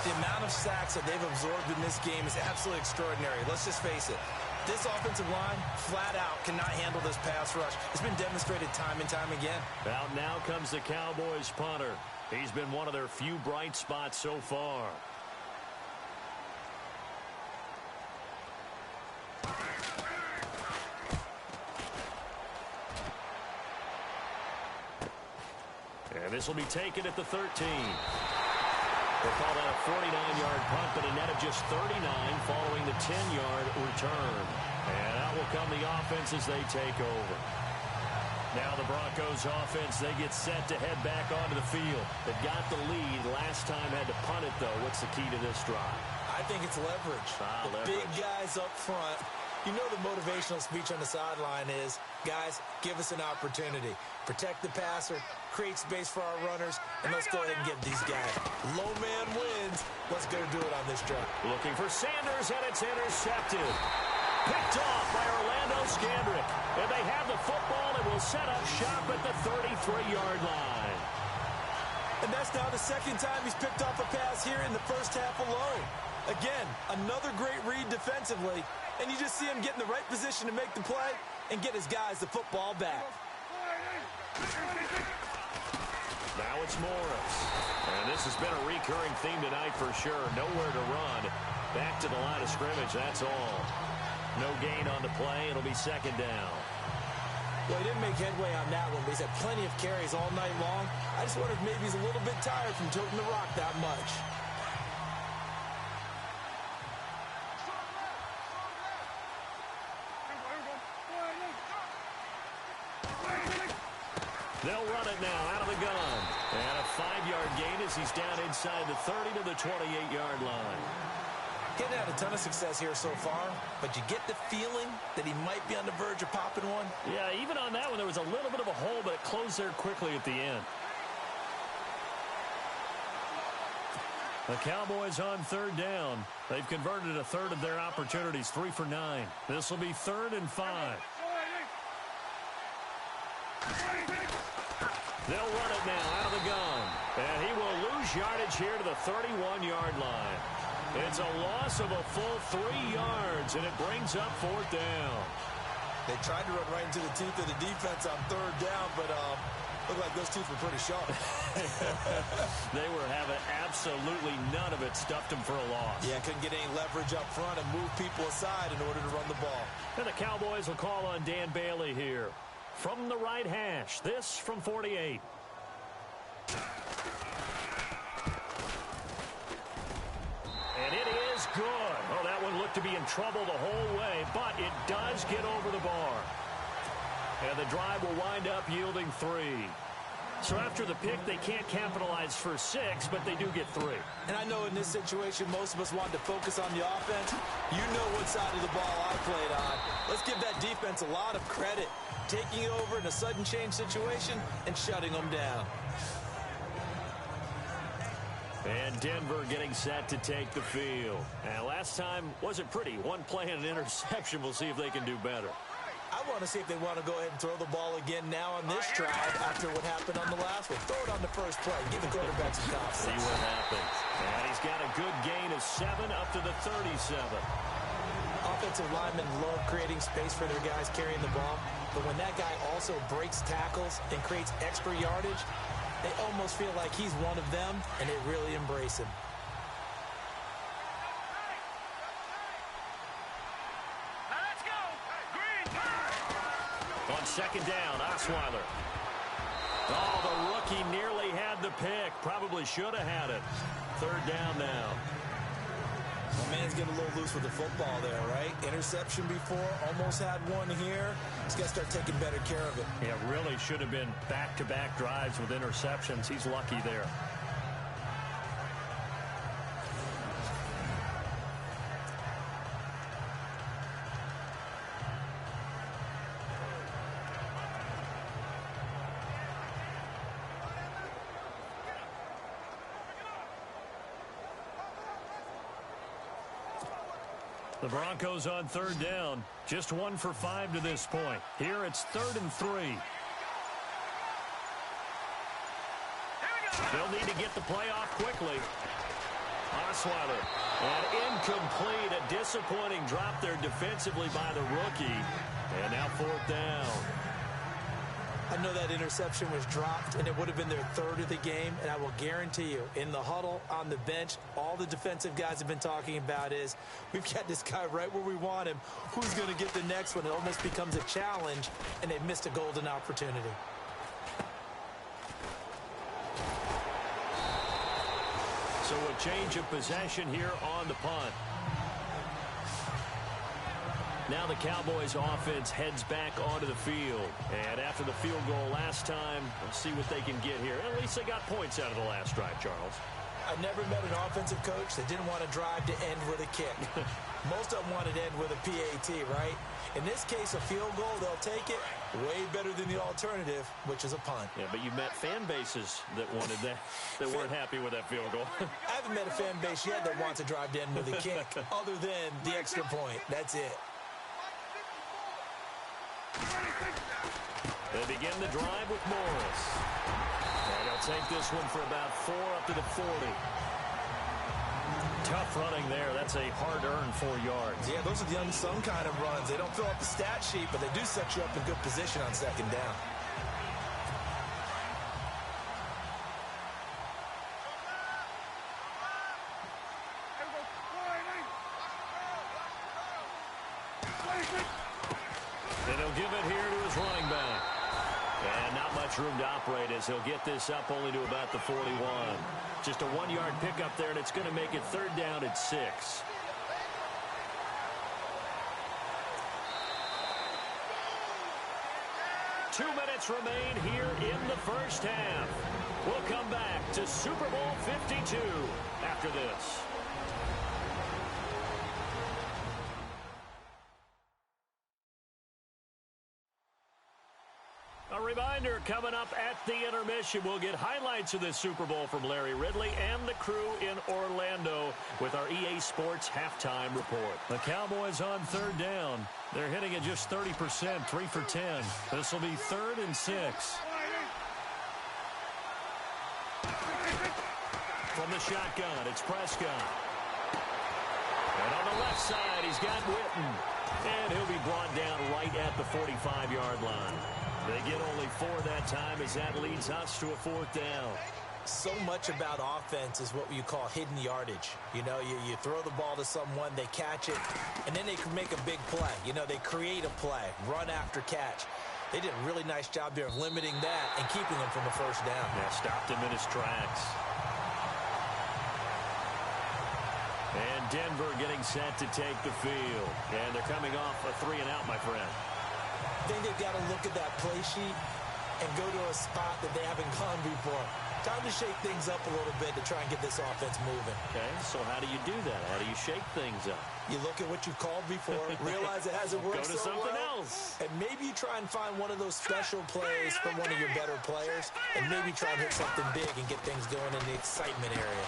The amount of sacks that they've absorbed in this game is absolutely extraordinary. Let's just face it. This offensive line, flat out, cannot handle this pass rush. It's been demonstrated time and time again. Out now comes the Cowboys punter. He's been one of their few bright spots so far. And this will be taken at the 13. They'll call that a 49-yard punt, but a net of just 39 following the 10-yard return. And out will come the offense as they take over. Now the Broncos offense, they get set to head back onto the field. They've got the lead. Last time had to punt it, though. What's the key to this drive? I think it's leverage. Leverage. Big guys up front. You know the motivational speech on the sideline is, guys, give us an opportunity. Protect the passer, create space for our runners, and let's go ahead and give these guys. Low man wins. Let's go do it on this drive. Looking for Sanders, and it's intercepted. Picked off by Orlando Scandrick. And they have the football and will set up shop at the 33-yard line. And that's now the second time he's picked off a pass here in the first half alone. Again, another great read defensively, and you just see him get in the right position to make the play and get his guys the football back. Now it's Morris. And this has been a recurring theme tonight for sure. Nowhere to run. Back to the line of scrimmage, that's all. No gain on the play. It'll be second down. Well, he didn't make headway on that one, but he's had plenty of carries all night long. I just wonder if maybe he's a little bit tired from toting the rock that much. They'll run it now out of the gun. And a 5-yard gain as he's down inside the 30 to the 28-yard line. Getting had a ton of success here so far, but you get the feeling that he might be on the verge of popping one. Yeah, even on that one, there was a little bit of a hole, but it closed there quickly at the end. The Cowboys on third down. They've converted a third of their opportunities, 3 for 9. This will be 3rd and 5. They'll run it now out of the gun. And he will lose yardage here to the 31-yard line. It's a loss of a full 3 yards, and it brings up 4th down. They tried to run right into the teeth of the defense on third down, but looked like those teeth were pretty sharp. They were having absolutely none of it. Stuffed them for a loss. Yeah, couldn't get any leverage up front and move people aside in order to run the ball. And the Cowboys will call on Dan Bailey here. From the right hash, this from 48. And it is good. Oh, that one looked to be in trouble the whole way, but it does get over the bar. And the drive will wind up yielding 3. So after the pick, they can't capitalize for 6, but they do get 3. And I know in this situation, most of us wanted to focus on the offense. You know what side of the ball I played on. Let's give that defense a lot of credit. Taking it over in a sudden change situation and shutting them down. And Denver getting set to take the field. And last time wasn't pretty. One play and an interception. We'll see if they can do better. I want to see if they want to go ahead and throw the ball again now on this drive after what happened on the last one. Throw it on the first play. Give the quarterback some confidence. See what happens. And he's got a good gain of 7 up to the 37. Offensive linemen love creating space for their guys carrying the ball, but when that guy also breaks tackles and creates extra yardage, they almost feel like he's one of them, and they really embrace him. Let's go. Green. On second down, Osweiler. Oh, the rookie nearly had the pick. Probably should have had it. Third down now. My man's getting a little loose with the football there, right? Interception before, almost had one here. He's got to start taking better care of it. Yeah, really should have been back-to-back drives with interceptions. He's lucky there. The Broncos on third down. Just 1 for 5 to this point. Here it's 3rd and 3. They'll need to get the play off quickly. Osweiler. And incomplete. A disappointing drop there defensively by the rookie. And now 4th down. I know that interception was dropped, and it would have been their 3rd of the game, and I will guarantee you, in the huddle, on the bench, all the defensive guys have been talking about is, we've got this guy right where we want him. Who's going to get the next one? It almost becomes a challenge, and they've missed a golden opportunity. So a change of possession here on the punt. Now the Cowboys offense heads back onto the field. And after the field goal last time, let's see what they can get here. At least they got points out of the last drive, Charles. I never met an offensive coach that didn't want to drive to end with a kick. Most of them wanted to end with a PAT, right? In this case, a field goal, they'll take it. Way better than the alternative, which is a punt. Yeah, but you met fan bases that wanted that, that weren't happy with that field goal. I haven't met a fan base yet that wants to drive to end with a kick, other than the extra point. That's it. They begin the drive with Morris. And he'll take this one for about 4 up to the 40. Tough running there. That's a hard-earned 4 yards. Yeah, those are the unsung kind of runs. They don't fill up the stat sheet, but they do set you up in good position on second down. And he'll give it here to his running back. And not much room to operate as he'll get this up only to about the 41. Just a 1-yard pickup there, and it's going to make it 3rd down at 6. Two minutes remain here in the first half. We'll come back to Super Bowl 52 after this. A reminder, coming up at the intermission, we'll get highlights of this Super Bowl from Larry Ridley and the crew in Orlando with our EA Sports halftime report. The Cowboys on 3rd down. They're hitting at just 30%, 3 for 10. This will be 3rd and 6. From the shotgun, it's Prescott. And on the left side, he's got Witten. And he'll be brought down right at the 45-yard line. They get only 4 that time as that leads us to a 4th down. So much about offense is what you call hidden yardage. You know, you throw the ball to someone, they catch it, and then they can make a big play. You know, they create a play, run after catch. They did a really nice job there of limiting that and keeping him from a 1st down. Yeah, stopped him in his tracks. And Denver getting set to take the field. And they're coming off a 3-and-out, my friend. I think they've got to look at that play sheet and go to a spot that they haven't gone before. Time to shake things up a little bit to try and get this offense moving. Okay, so how do you do that? How do you shake things up? You look at what you've called before, realize it hasn't worked Go to so something well, else. and maybe you try and find one of those special plays from one of your better players, and maybe try and hit something big and get things going in the excitement area.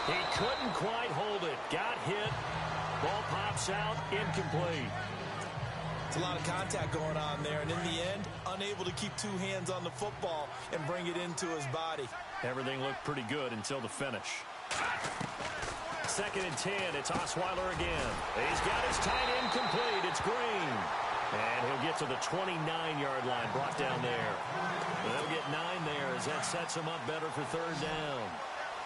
He couldn't quite hold it. Got hit. Ball pops out. Incomplete. It's a lot of contact going on there, and in the end, unable to keep two hands on the football and bring it into his body. Everything looked pretty good until the finish. 2nd and 10. It's Osweiler again. He's got his tight end complete. It's Green. And he'll get to the 29-yard line, brought down there. They'll get 9 there as that sets him up better for 3rd down.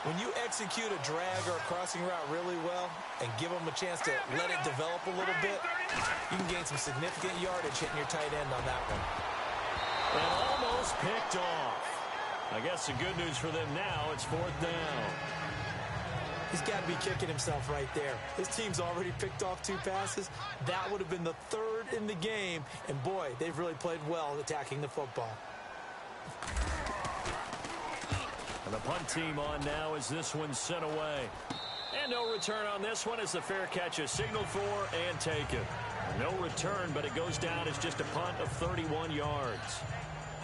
When you execute a drag or a crossing route really well and give them a chance to let it develop a little bit, you can gain some significant yardage hitting your tight end on that one. And almost picked off. I guess the good news for them now, it's 4th down. He's got to be kicking himself right there. His team's already picked off 2 passes. That would have been the 3rd in the game. And, boy, they've really played well attacking the football. And the punt team on now as this one's sent away. And no return on this one as the fair catch is signaled for and taken. No return, but it goes down as just a punt of 31 yards.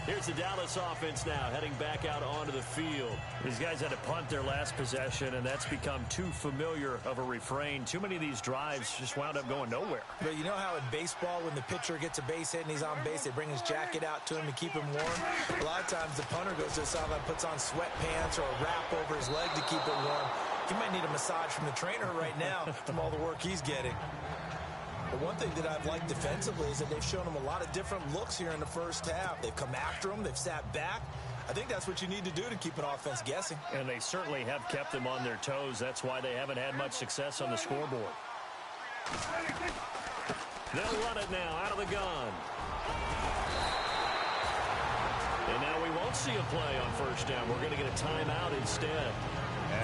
Here's the Dallas offense now heading back out onto the field. These guys had to punt their last possession, and that's become too familiar of a refrain. Too many of these drives just wound up going nowhere. But you know how in baseball when the pitcher gets a base hit and he's on base, they bring his jacket out to him to keep him warm? A lot of times the punter goes to the sideline, puts on sweatpants or a wrap over his leg to keep it warm. He might need a massage from the trainer right now from all the work he's getting. But one thing that I've liked defensively is that they've shown him a lot of different looks here in the first half. They've come after him. They've sat back. I think that's what you need to do to keep an offense guessing. And they certainly have kept them on their toes. That's why they haven't had much success on the scoreboard. They'll run it now out of the gun. And now we won't see a play on 1st down. We're going to get a timeout instead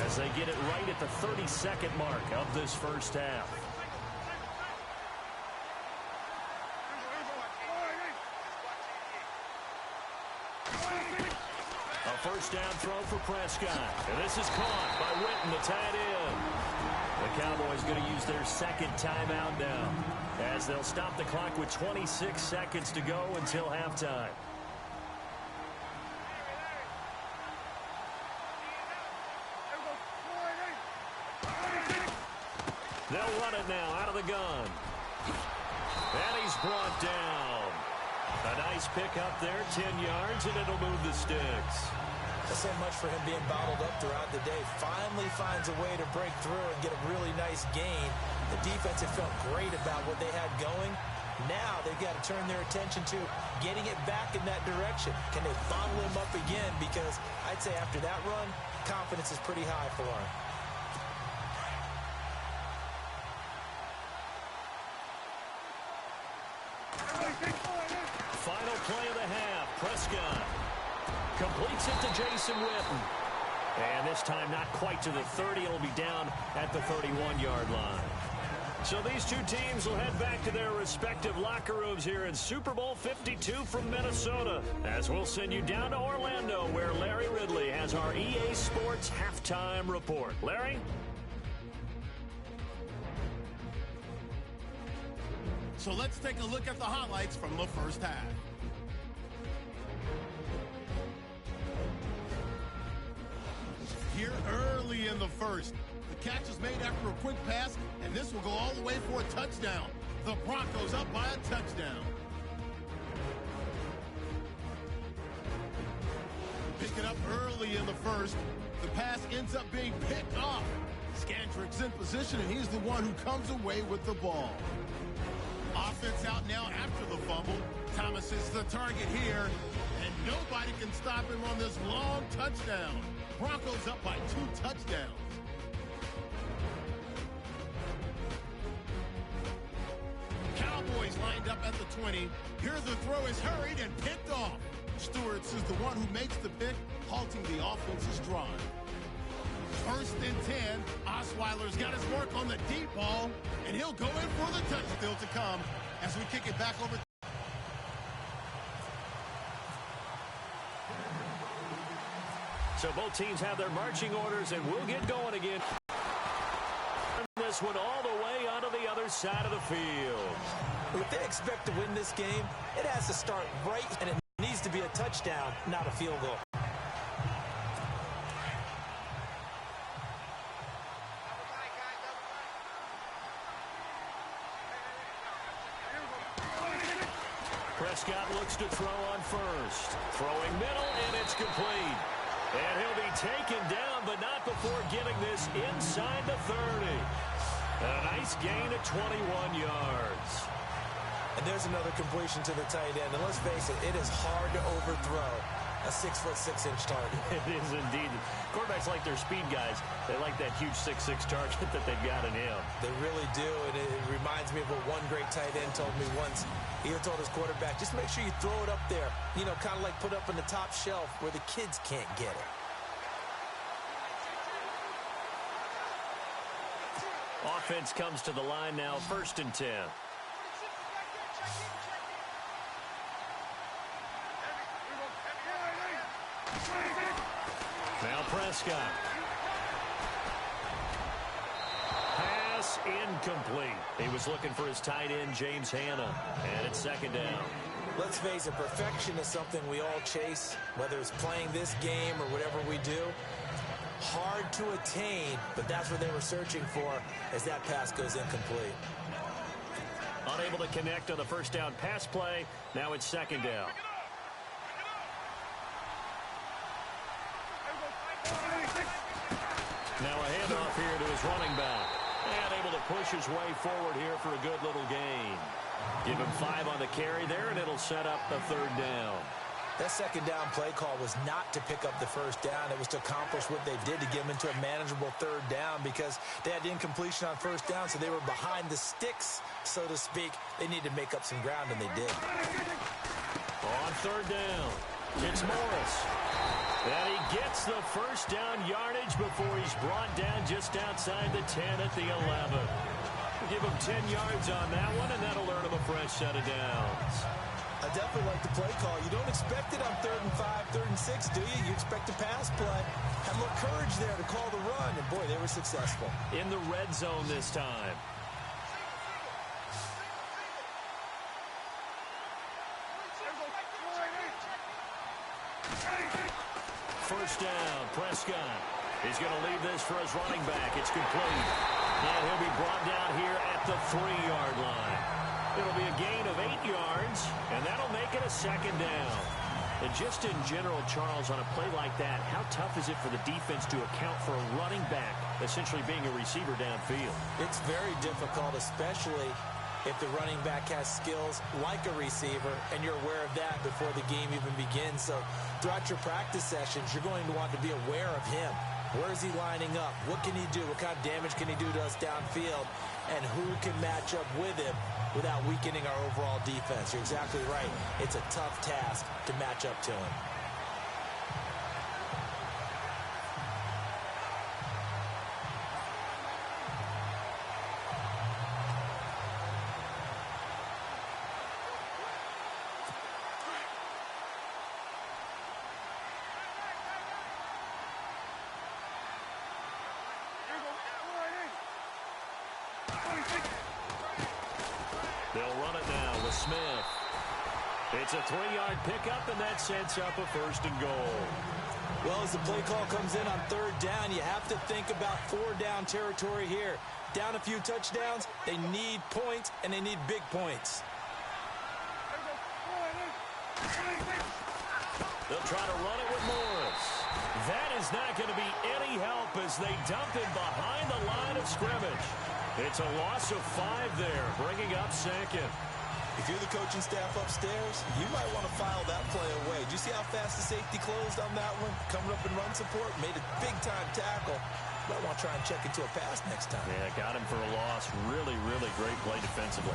as they get it right at the 32nd mark of this first half. A 1st down throw for Prescott. And this is caught by Witten, the tight end. The Cowboys going to use their 2nd timeout now as they'll stop the clock with 26 seconds to go until halftime. They'll run it now out of the gun. And he's brought down. A nice pick up there, 10 yards, and it'll move the sticks. So much for him being bottled up throughout the day. Finally finds a way to break through and get a really nice gain. The defense had felt great about what they had going. Now they've got to turn their attention to getting it back in that direction. Can they bottle him up again? Because I'd say after that run, confidence is pretty high for him. Final play of the half. Prescott completes it to Jason Witten. And this time not quite to the 30. It'll be down at the 31-yard line. So these two teams will head back to their respective locker rooms here in Super Bowl 52 from Minnesota. As we'll send you down to Orlando where Larry Ridley has our EA Sports halftime report. Larry? So let's take a look at the highlights from the first half. Here early in the first, the catch is made after a quick pass, and this will go all the way for a touchdown. The Broncos up by a touchdown. Pick it up early in the first. The pass ends up being picked off. Scandrick's in position, and he's the one who comes away with the ball. Offense out now after the fumble. Thomas is the target here, and nobody can stop him on this long touchdown. Broncos up by 2 touchdowns. Cowboys lined up at the 20. Here the throw is hurried and picked off. Stewart's is the one who makes the pick, halting the offense's drive. 1st and 10. Osweiler's got his mark on the deep ball, and he'll go in for the touch still to come as we kick it back over. So both teams have their marching orders, and we'll get going again. This one all the way onto the other side of the field. If they expect to win this game, it has to start right, and it needs to be a touchdown, not a field goal. Prescott looks to throw on first. Throwing middle, and it's complete. And he'll be taken down, but not before getting this inside the 30. A nice gain of 21 yards. And there's another completion to the tight end. And let's face it, it is hard to overthrow a 6'6" target. It is indeed. Quarterbacks like their speed guys. They like that huge 6'6" target that they've got in him. They really do, and it reminds me of what one great tight end told me once. He told his quarterback, just make sure you throw it up there, you know, kind of like put up on the top shelf where the kids can't get it. Offense comes to the line now, 1st and 10. Now Prescott. Pass incomplete. He was looking for his tight end, James Hanna. And it's 2nd down. Let's face it, perfection is something we all chase, whether it's playing this game or whatever we do. Hard to attain, but that's what they were searching for as that pass goes incomplete. Unable to connect on the 1st down pass play. Now it's 2nd down. Now a handoff here to his running back. And able to push his way forward here for a good little gain. Give him 5 on the carry there, and it'll set up the 3rd down. That 2nd down play call was not to pick up the 1st down. It was to accomplish what they did to get them into a manageable 3rd down because they had incompletion on 1st down, so they were behind the sticks, so to speak. They needed to make up some ground, and they did. On 3rd down, it's Morris. And he gets the 1st down yardage before he's brought down just outside the 10 at the 11. Give him 10 yards on that one, and that'll earn him a fresh set of downs. I definitely like the play call. You don't expect it on 3rd and 5, 3rd and 6, do you? You expect a pass play. Had a little courage there to call the run, and boy, they were successful. In the red zone this time. First down, Prescott. He's going to leave this for his running back. It's complete. And he'll be brought down here at the 3-yard line. It'll be a gain of 8 yards, and that'll make it a 2nd down. And just in general, Charles, on a play like that, how tough is it for the defense to account for a running back essentially being a receiver downfield? It's very difficult, especially if the running back has skills like a receiver, and you're aware of that before the game even begins. So throughout your practice sessions, you're going to want to be aware of him. Where is he lining up? What can he do? What kind of damage can he do to us downfield? And who can match up with him without weakening our overall defense? You're exactly right. It's a tough task to match up to him. They'll run it now with Smith. It's a 3-yard pickup, and that sets up a 1st and goal. Well, as the play call comes in on 3rd down, you have to think about 4-down territory here. Down a few touchdowns, they need points, and they need big points. They'll try to run it with Morris. That is not going to be any help as they dump him behind the line of scrimmage. It's a loss of 5 there, bringing up 2nd. If you're the coaching staff upstairs, you might want to file that play away. Did you see how fast the safety closed on that one? Coming up in run support, made a big-time tackle. Might want to try and check into a pass next time. Yeah, got him for a loss. Really, really great play defensively.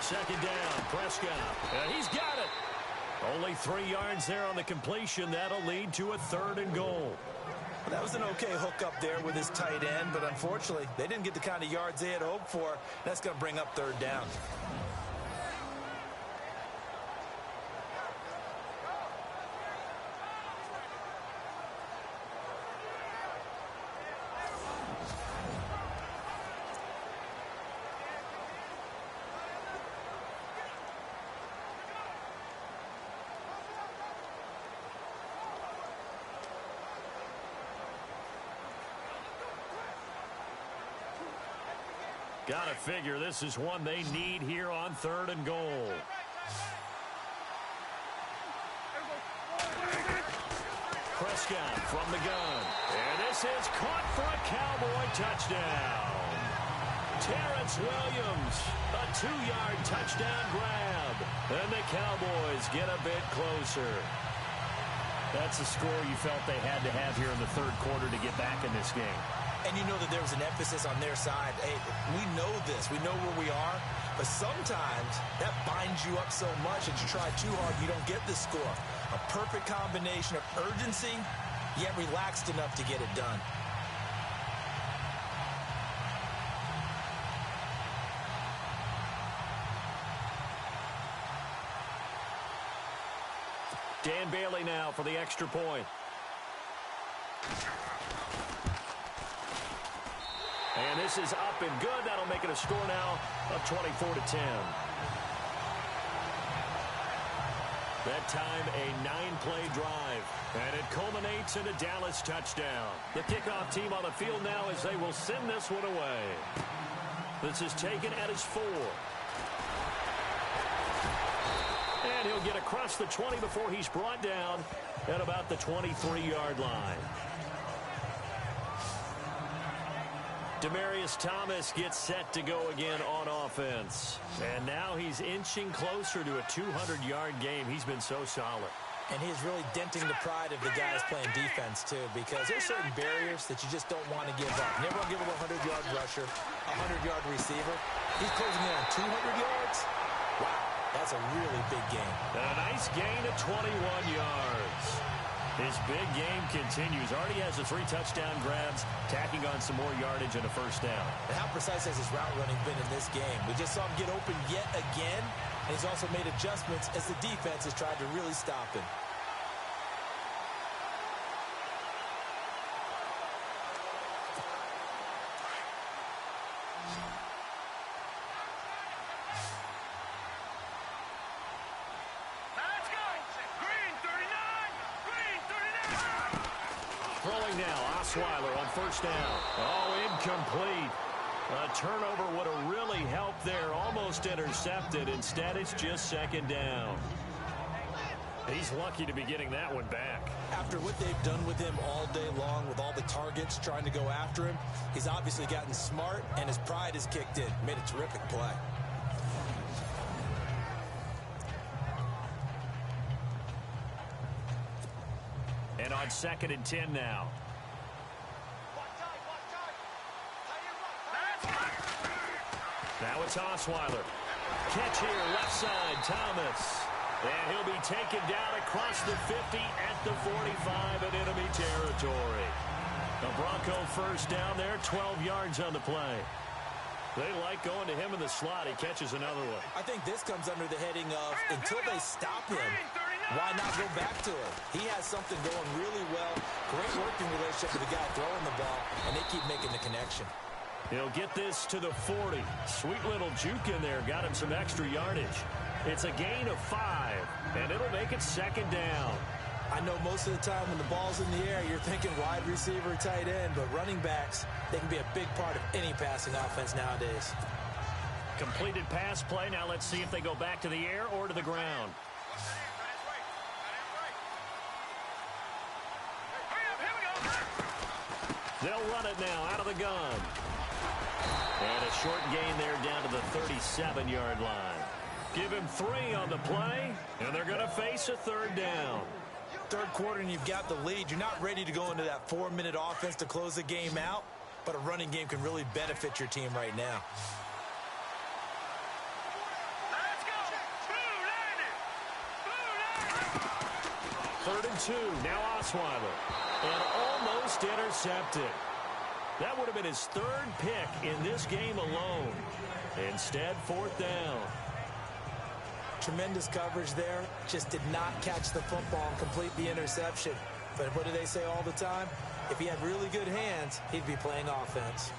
Second down, Prescott. And he's got it. Only 3 yards there on the completion. That'll lead to a 3rd and goal. Well, that was an okay hook up there with his tight end, but unfortunately, they didn't get the kind of yards they had hoped for. That's going to bring up 3rd down. Gotta figure this is one they need here on 3rd and goal. Prescott from the gun. And this is caught for a Cowboy touchdown. Terrence Williams, a 2-yard touchdown grab. And the Cowboys get a bit closer. That's the score you felt they had to have here in the 3rd quarter to get back in this game. And you know that there was an emphasis on their side. Hey, we know this. We know where we are. But sometimes that binds you up so much that you try too hard, you don't get the score. A perfect combination of urgency, yet relaxed enough to get it done. Dan Bailey now for the extra point. And this is up and good. That'll make it a score now of 24-10. That time, a 9-play drive. And it culminates in a Dallas touchdown. The kickoff team on the field now as they will send this one away. This is taken at his 4. And he'll get across the 20 before he's brought down at about the 23-yard line. Demaryius Thomas gets set to go again on offense. And now he's inching closer to a 200-yard game. He's been so solid. And he's really denting the pride of the guys playing defense, too, because there's certain barriers that you just don't want to give up. Never want to give up a 100-yard rusher, a 100-yard receiver. He's closing in on 200 yards. Wow, that's a really big game. And a nice gain of 21 yards. His big game continues. Already has the 3 touchdown grabs, tacking on some more yardage and a first down. And how precise has his route running been in this game? We just saw him get open yet again, and he's also made adjustments as the defense has tried to really stop him. Throwing now, Osweiler on first down. Oh, incomplete. A turnover would have really helped there. Almost intercepted. Instead, it's just 2nd down. He's lucky to be getting that one back. After what they've done with him all day long, with all the targets trying to go after him, he's obviously gotten smart, and his pride has kicked in. Made a terrific play. And on 2nd and 10 now. Now it's Osweiler. Catch here, left side, Thomas. And he'll be taken down across the 50 at the 45 in enemy territory. A Bronco first down there, 12 yards on the play. They like going to him in the slot. He catches another one. I think this comes under the heading of, until they stop him, why not go back to him? He has something going really well. Great working relationship with the guy throwing the ball, and they keep making the connection. He'll get this to the 40. Sweet little juke in there. Got him some extra yardage. It's a gain of 5, and it'll make it 2nd down. I know most of the time when the ball's in the air, you're thinking wide receiver, tight end, but running backs, they can be a big part of any passing offense nowadays. Completed pass play. Now let's see if they go back to the air or to the ground. They'll run it now out of the gun. And a short gain there down to the 37-yard line. Give him 3 on the play, and they're going to face a 3rd down. 3rd quarter and you've got the lead. You're not ready to go into that 4-minute offense to close the game out, but a running game can really benefit your team right now. Let's go. 3rd and 2. Now Osweiler. And almost intercepted. That would have been his 3rd pick in this game alone. Instead, 4th down. Tremendous coverage there. Just did not catch the football and complete the interception. But what do they say all the time? If he had really good hands, he'd be playing offense.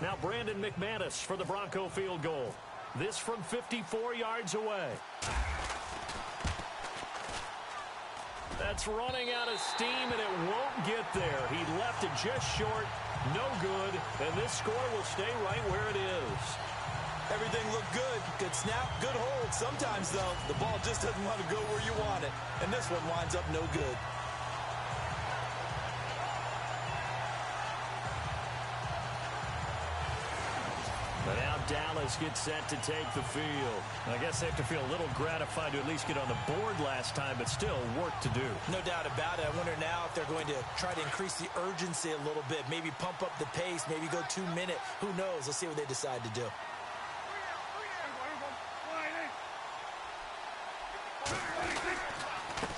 Now Brandon McManus for the Bronco field goal. This from 54 yards away. That's running out of steam, and it won't get there. He left it just short, no good, and this score will stay right where it is. Everything looked good. Good snap, good hold. Sometimes, though, the ball just doesn't want to go where you want it, and this one winds up no good. But now Dallas gets set to take the field. I guess they have to feel a little gratified to at least get on the board last time, but still work to do. No doubt about it. I wonder now if they're going to try to increase the urgency a little bit, maybe pump up the pace, maybe go 2 minute. Who knows? Let's see what they decide to do.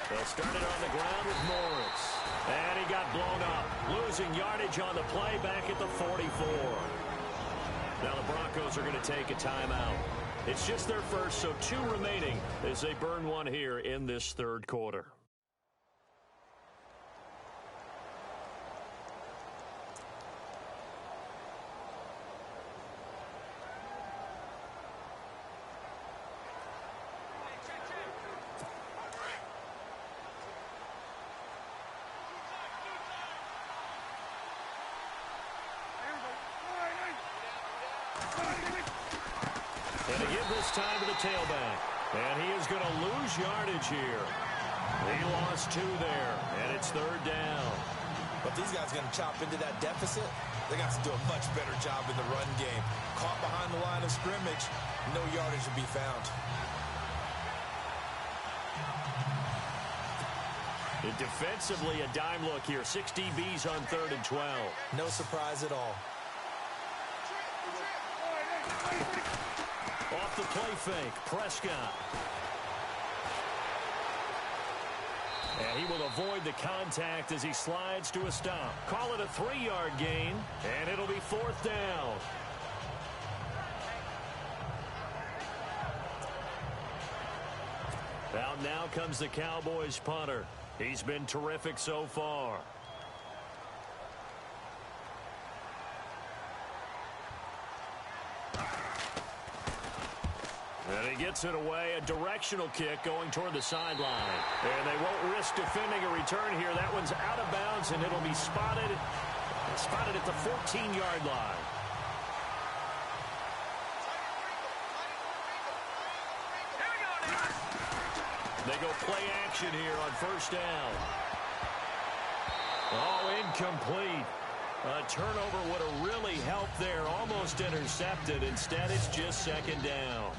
They'll start it on the ground with Morris. And he got blown up, losing yardage on the play back at the 44. Now the Broncos are going to take a timeout. It's just their first, so 2 remaining as they burn one here in this third quarter. And to give this time to the tailback. And he is going to lose yardage here. He lost 2 there, and it's third down. But these guys are going to chop into that deficit. They got to do a much better job in the run game. Caught behind the line of scrimmage, no yardage to be found. And defensively, a dime look here. 6 DBs on 3rd and 12. No surprise at all. Off the play fake, Prescott. And he will avoid the contact as he slides to a stop. Call it a 3-yard gain, and it'll be 4th down. Out now comes the Cowboys punter. He's been terrific so far. And he gets it away, a directional kick going toward the sideline. And they won't risk defending a return here. That one's out of bounds, and it'll be spotted at the 14-yard line. They go play action here on 1st down. Oh, incomplete. A turnover would have really helped there. Almost intercepted. Instead, it's just 2nd down.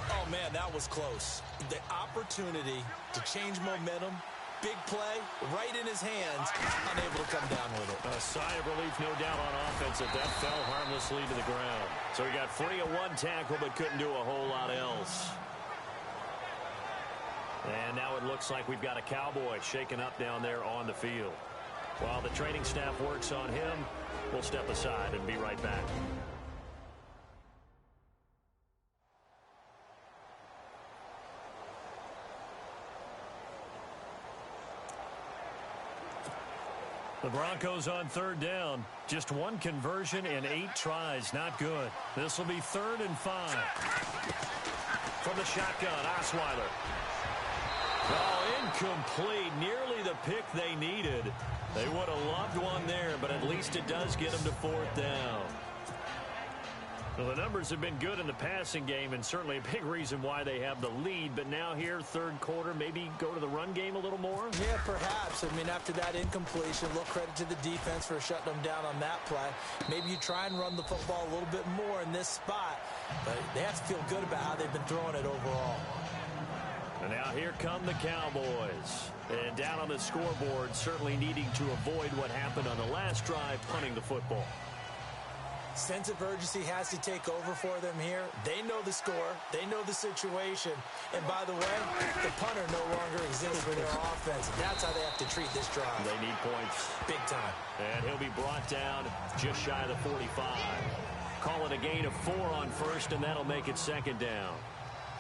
Oh, man, that was close. The opportunity to change momentum, big play, right in his hands, unable to come down with it. A sigh of relief, no doubt, on offense if that fell harmlessly to the ground. So he got free of 1 tackle but couldn't do a whole lot else. And now it looks like we've got a Cowboy shaken up down there on the field. While the training staff works on him, we'll step aside and be right back. The Broncos on 3rd down. Just 1 conversion in 8 tries. Not good. This will be 3rd and 5. From the shotgun, Osweiler. Oh, incomplete. Nearly the pick they needed. They would have loved one there, but at least it does get them to 4th down. Well, the numbers have been good in the passing game, and certainly a big reason why they have the lead. But now here, 3rd quarter, maybe go to the run game a little more? Yeah, perhaps. I mean, after that incompletion, a little credit to the defense for shutting them down on that play. Maybe you try and run the football a little bit more in this spot. But they have to feel good about how they've been throwing it overall. And now here come the Cowboys. And down on the scoreboard, certainly needing to avoid what happened on the last drive, punting the football. Sense of urgency has to take over for them here. They know the score. They know the situation. And by the way, the punter no longer exists for their offense. That's how they have to treat this drive. They need points. Big time. And he'll be brought down just shy of the 45. Call it a gain of 4 on 1st, and that'll make it 2nd down.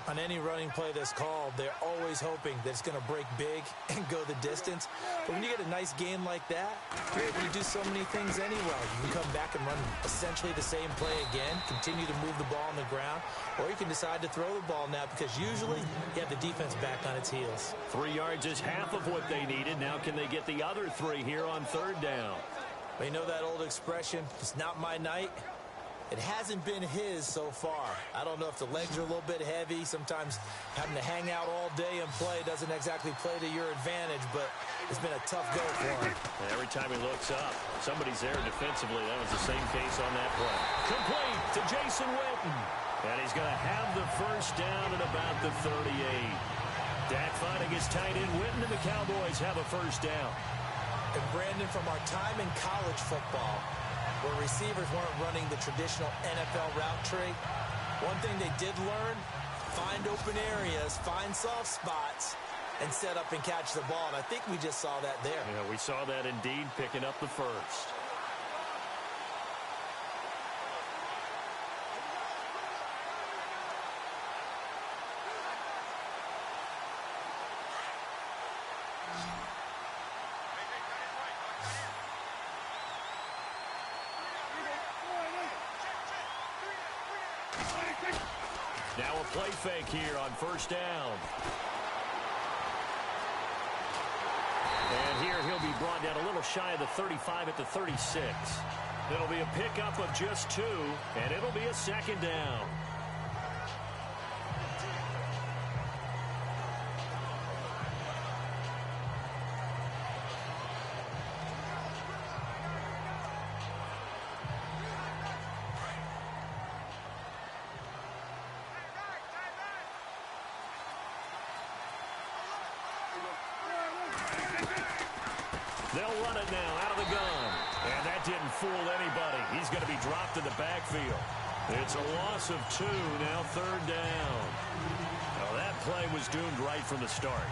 On any running play that's called, they're always hoping that it's going to break big and go the distance. But when you get a nice gain like that, you're able to do so many things anyway. You can come back and run essentially the same play again, continue to move the ball on the ground, or you can decide to throw the ball now because usually you have the defense back on its heels. 3 yards is half of what they needed. Now can they get the other 3 here on third down? Well, you know that old expression, it's not my night. It hasn't been his so far. I don't know if the legs are a little bit heavy. Sometimes having to hang out all day and play doesn't exactly play to your advantage, but it's been a tough go for him. And every time he looks up, somebody's there defensively. That was the same case on that play. Complete to Jason Witten. And he's going to have the first down at about the 38. Dak finding his tight end Witten, and the Cowboys have a first down. And Brandon, from our time in college football, where receivers weren't running the traditional NFL route tree, one thing they did learn, find open areas, find soft spots, and set up and catch the ball. And I think we just saw that there. Yeah, we saw that indeed, picking up the first. Now a play fake here on first down. And here he'll be brought down a little shy of the 35 at the 36. It'll be a pickup of just 2, and it'll be a second down. They'll run it now out of the gun. And that didn't fool anybody. He's going to be dropped in the backfield. It's a loss of 2, now third down. Well, that play was doomed right from the start.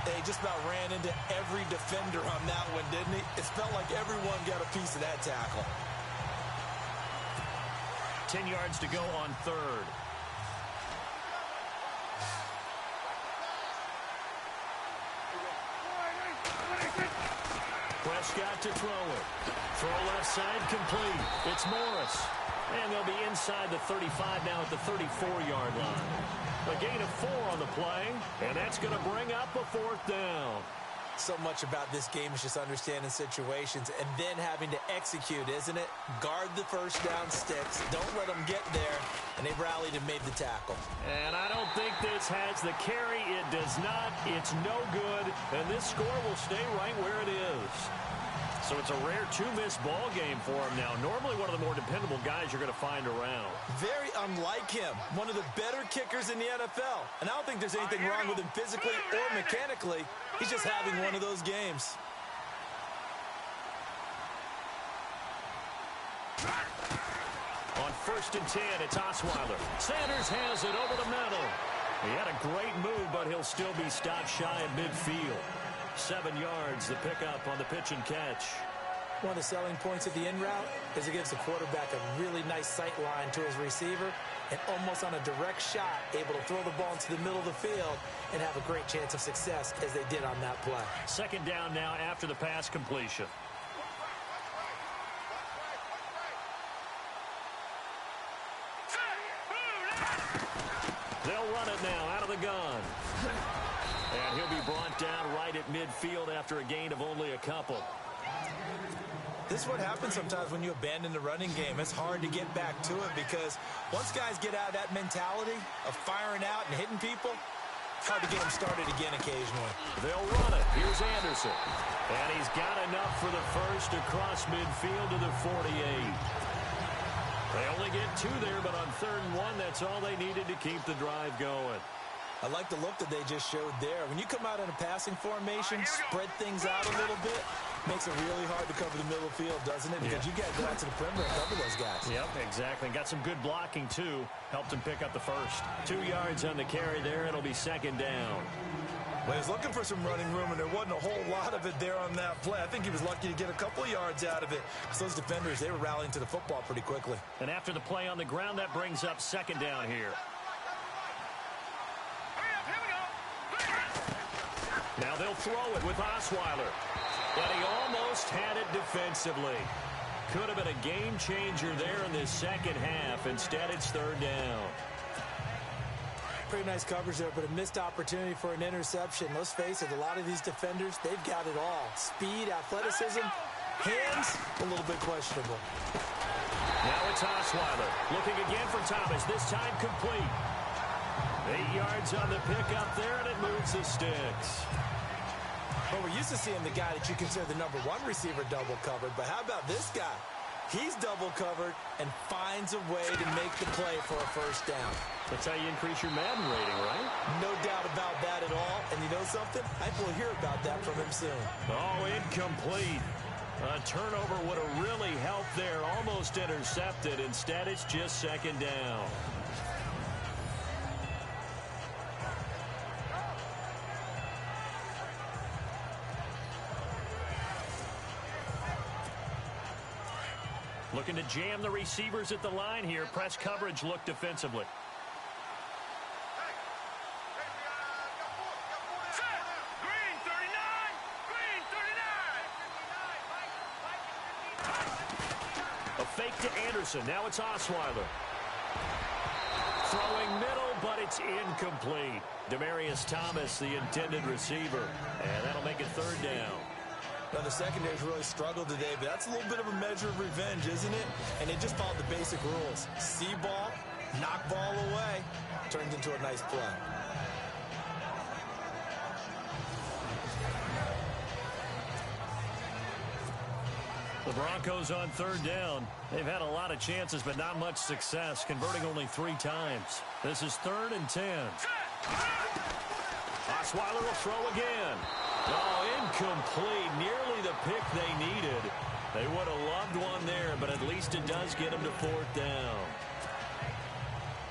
They just about ran into every defender on that one, didn't he? It felt like everyone got a piece of that tackle. 10 yards to go on third. Prescott to throw it. Throw left side complete. It's Morris. And they'll be inside the 35 now at the 34-yard line. A gain of 4 on the play, and that's going to bring up a fourth down. So much about this game is just understanding situations and then having to execute, isn't it? Guard the first down sticks. Don't let them get there. And they rallied and made the tackle. And I don't think this has the carry. It does not. It's no good. And this score will stay right where it is. So it's a rare 2-miss ball game for him now. Normally one of the more dependable guys you're going to find around. Very unlike him. One of the better kickers in the NFL. And I don't think there's anything wrong with him physically or mechanically. He's just having one of those games. On 1st and 10, it's Osweiler. Sanders has it over the middle. He had a great move, but he'll still be stopped shy of midfield. 7 yards, the pickup on the pitch and catch. One of the selling points of the in route is it gives the quarterback a really nice sight line to his receiver and almost on a direct shot able to throw the ball into the middle of the field and have a great chance of success as they did on that play. Second down now after the pass completion. They'll run it now out of the gun. And he'll be brought down right at midfield after a gain of only a couple. This is what happens sometimes when you abandon the running game. It's hard to get back to it because once guys get out of that mentality of firing out and hitting people, it's hard to get them started again occasionally. They'll run it. Here's Anderson. And he's got enough for the first across midfield to the 48. They only get 2 there, but on 3rd and 1, that's all they needed to keep the drive going. I like the look that they just showed there. When you come out in a passing formation, spread things out a little bit, makes it really hard to cover the middle of the field, doesn't it? Because you got to go out to the perimeter and cover those guys. Yep, exactly. Got some good blocking, too. Helped him pick up the first. 2 yards on the carry there. It'll be second down. Well, he's looking for some running room, and there wasn't a whole lot of it there on that play. I think he was lucky to get a couple yards out of it. Because those defenders, they were rallying to the football pretty quickly. And after the play on the ground, that brings up second down here. Now they'll throw it with Osweiler. But he almost had it defensively. Could have been a game changer there in this second half. Instead, it's third down. Pretty nice coverage there, but a missed opportunity for an interception. Let's face it, a lot of these defenders, they've got it all. Speed, athleticism, hands, a little bit questionable. Now it's Osweiler. Looking again for Thomas. This time complete. 8 yards on the pickup there, and it moves the sticks. Well, we're used to seeing the guy that you consider the number one receiver double covered, but how about this guy? He's double covered and finds a way to make the play for a first down. That's how you increase your Madden rating, right? No doubt about that at all. And you know something? I think we'll hear about that from him soon. Oh, incomplete. A turnover would have really helped there. Almost intercepted. Instead, it's just second down. Looking to jam the receivers at the line here. Press coverage look defensively. Green 39. Green 39. A fake to Anderson. Now it's Osweiler. Throwing middle, but it's incomplete. Demaryius Thomas, the intended receiver. And that'll make it third down. Now, the secondary's really struggled today, but that's a little bit of a measure of revenge, isn't it? And they just followed the basic rules. See ball, knock ball away, turns into a nice play. The Broncos on third down. They've had a lot of chances, but not much success, converting only 3 times. This is 3rd and 10. Osweiler will throw again. Oh, incomplete. Nearly the pick they needed. They would have loved one there, but at least it does get them to 4th down.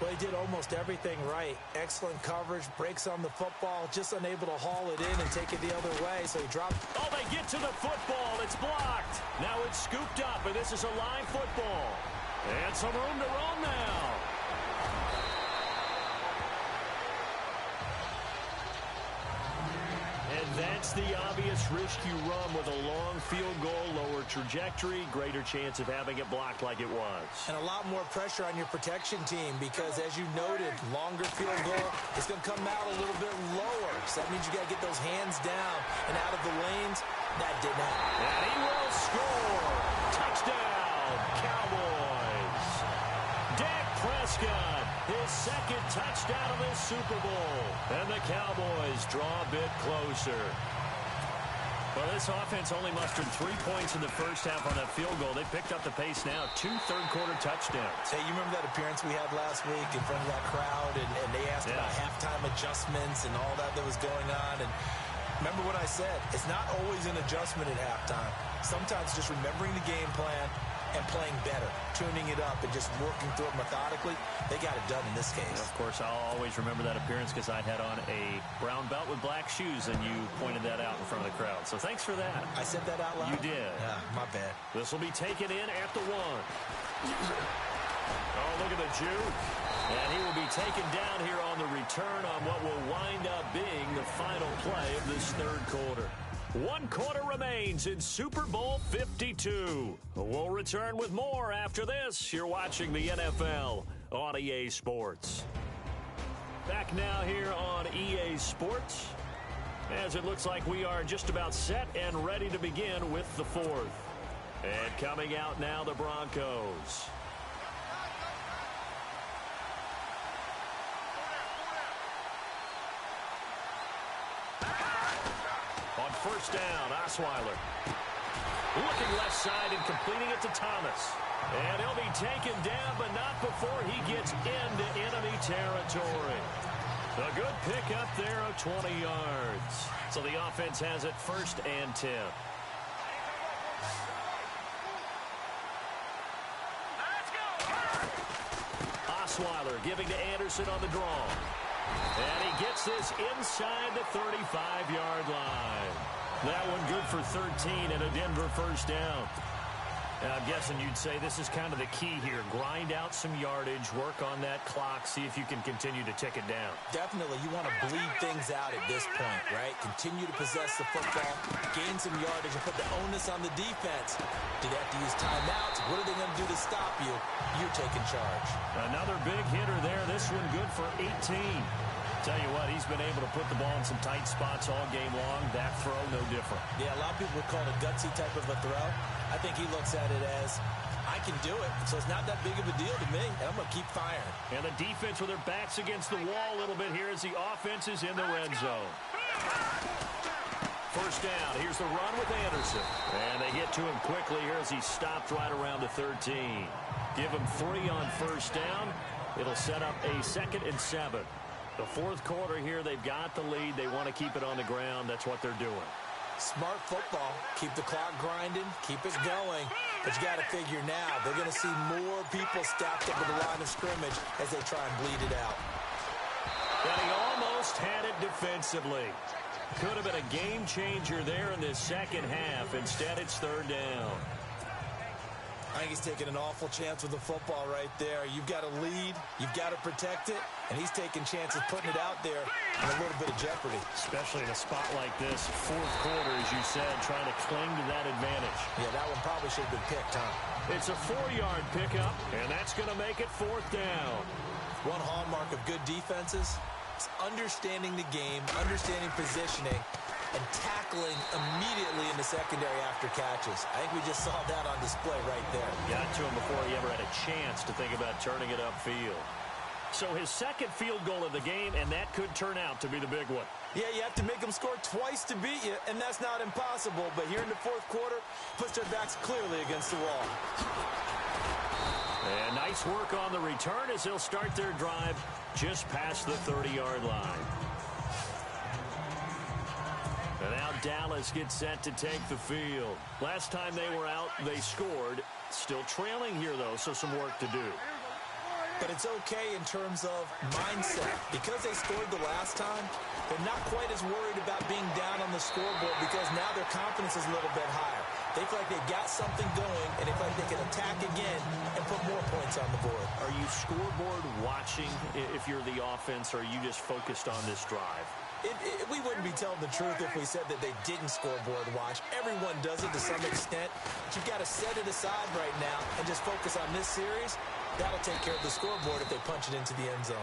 Well, he did almost everything right. Excellent coverage, breaks on the football, just unable to haul it in and take it the other way, so he dropped. Oh, they get to the football. It's blocked. Now it's scooped up, and this is a live football. And some room to roam now. And that's the obvious risk you run with a long field goal, lower trajectory, greater chance of having it blocked like it was. And a lot more pressure on your protection team because, as you noted, longer field goal, it's going to come out a little bit lower. So that means you got to get those hands down and out of the lanes. That didn't happen. And he will score. Touchdown, Cowboys. Dak Prescott, his second touchdown of this Super Bowl. And the Cowboys draw a bit closer. Well, this offense only mustered 3 points in the first half on that field goal. They picked up the pace now. 2 third-quarter touchdowns. Hey, you remember that appearance we had last week in front of that crowd? And they asked about halftime adjustments and all that was going on. And remember what I said. It's not always an adjustment at halftime. Sometimes just remembering the game plan and playing better, tuning it up, and just working through it methodically. They got it done in this case. And of course, I'll always remember that appearance because I had on a brown belt with black shoes, and you pointed that out in front of the crowd. So thanks for that. I said that out loud? You did. Yeah, my bad. This will be taken in at the 1. Oh, look at the juke. And he will be taken down here on the return on what will wind up being the final play of this third quarter. 1 quarter remains in Super Bowl 52. We'll return with more after this. You're watching the NFL on EA Sports. Back now here on EA Sports, as it looks like we are just about set and ready to begin with the 4th. And coming out now, the Broncos. On first down, Osweiler. Looking left side and completing it to Thomas. And he'll be taken down, but not before he gets into enemy territory. A good pickup there of 20 yards. So the offense has it 1st and 10. Osweiler giving to Anderson on the draw. And he gets this inside the 35-yard line. That one good for 13 and a Denver first down. I'm guessing you'd say this is kind of the key here. Grind out some yardage, work on that clock, see if you can continue to tick it down. Definitely, you want to bleed things out at this point, right? Continue to possess the football, gain some yardage, and put the onus on the defense. Do they have to use timeouts? What are they going to do to stop you? You're taking charge. Another big hitter there. This one good for 18. Tell you what, he's been able to put the ball in some tight spots all game long. That throw, no different. Yeah, a lot of people would call it a gutsy type of a throw. I think he looks at it as, I can do it, so it's not that big of a deal to me, and I'm going to keep firing. And the defense with their backs against the wall a little bit here as the offense is in the red zone. First down, here's the run with Anderson. And they get to him quickly here as he stopped right around the 13. Give him 3 on first down. It'll set up a 2nd and 7. The fourth quarter here, they've got the lead. They want to keep it on the ground. That's what they're doing. Smart football. Keep the clock grinding. Keep it going. But you got to figure now, they're going to see more people stacked up at the line of scrimmage as they try and bleed it out. And he almost had it defensively. Could have been a game changer there in this second half. Instead, it's third down. I think he's taking an awful chance with the football right there. You've got to lead. You've got to protect it. And he's taking chances putting it out there in a little bit of jeopardy. Especially in a spot like this, fourth quarter, as you said, trying to cling to that advantage. Yeah, that one probably should have been picked, huh? It's a 4-yard pickup, and that's going to make it fourth down. One hallmark of good defenses is understanding the game, understanding positioning, and tackling immediately in the secondary after catches. I think we just saw that on display right there. Got to him before he ever had a chance to think about turning it upfield. So his second field goal of the game, and that could turn out to be the big one. Yeah, you have to make them score twice to beat you, and that's not impossible. But here in the fourth quarter, puts their backs clearly against the wall. And nice work on the return as they'll start their drive just past the 30-yard line. And now Dallas gets set to take the field. Last time they were out, they scored. Still trailing here, though, so some work to do. But it's okay in terms of mindset. Because they scored the last time, they're not quite as worried about being down on the scoreboard because now their confidence is a little bit higher. They feel like they've got something going, and they feel like they can attack again and put more points on the board. Are you scoreboard watching if you're the offense, or are you just focused on this drive? We wouldn't be telling the truth if we said that they didn't scoreboard watch. Everyone does it to some extent. But you've got to set it aside right now and just focus on this series. That'll take care of the scoreboard if they punch it into the end zone.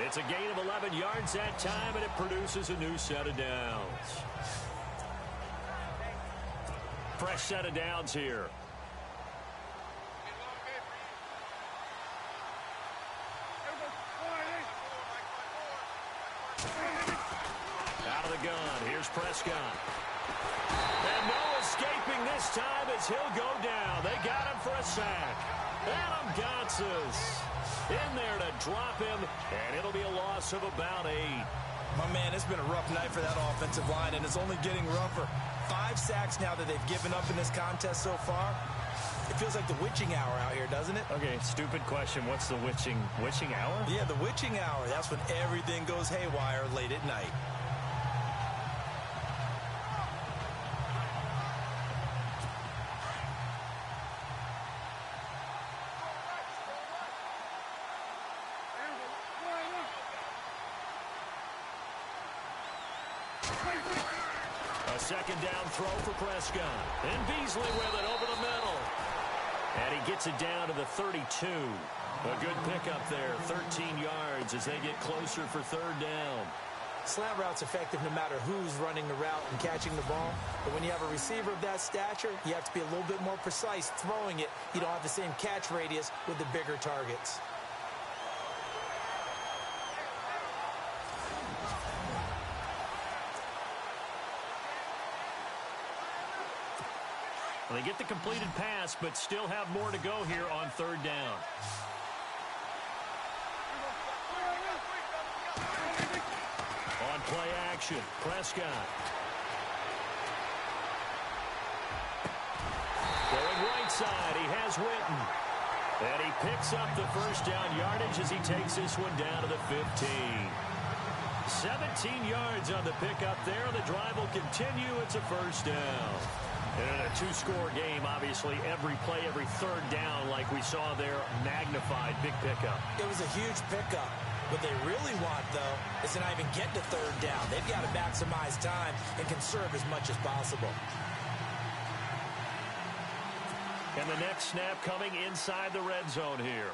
It's a gain of 11 yards that time, and it produces a new set of downs. Fresh set of downs here. Out of the gun, here's Prescott. And no escaping this time as he'll go down. They got him for a sack. Adam Gotsis in there to drop him, and it'll be a loss of about 8. My man, it's been a rough night for that offensive line, and it's only getting rougher. 5 sacks now that they've given up in this contest so far. It feels like the witching hour out here, doesn't it? Okay, stupid question. What's the witching hour? Yeah, the witching hour. That's when everything goes haywire late at night. A second down throw for Prescott. And Beasley with it over the middle. And he gets it down to the 32. A good pickup there, 13 yards as they get closer for third down. Slant route's effective no matter who's running the route and catching the ball. But when you have a receiver of that stature, you have to be a little bit more precise throwing it. You don't have the same catch radius with the bigger targets. Well, they get the completed pass, but still have more to go here on third down. On play action, Prescott. Going right side, he has Witten. And he picks up the first down yardage as he takes this one down to the 15. 17 yards on the pickup there. The drive will continue. It's a first down. And in a two-score game, obviously, every play, every third down, like we saw there, magnified, big pickup. It was a huge pickup. What they really want, though, is to not even get to third down. They've got to maximize time and conserve as much as possible. And the next snap coming inside the red zone here.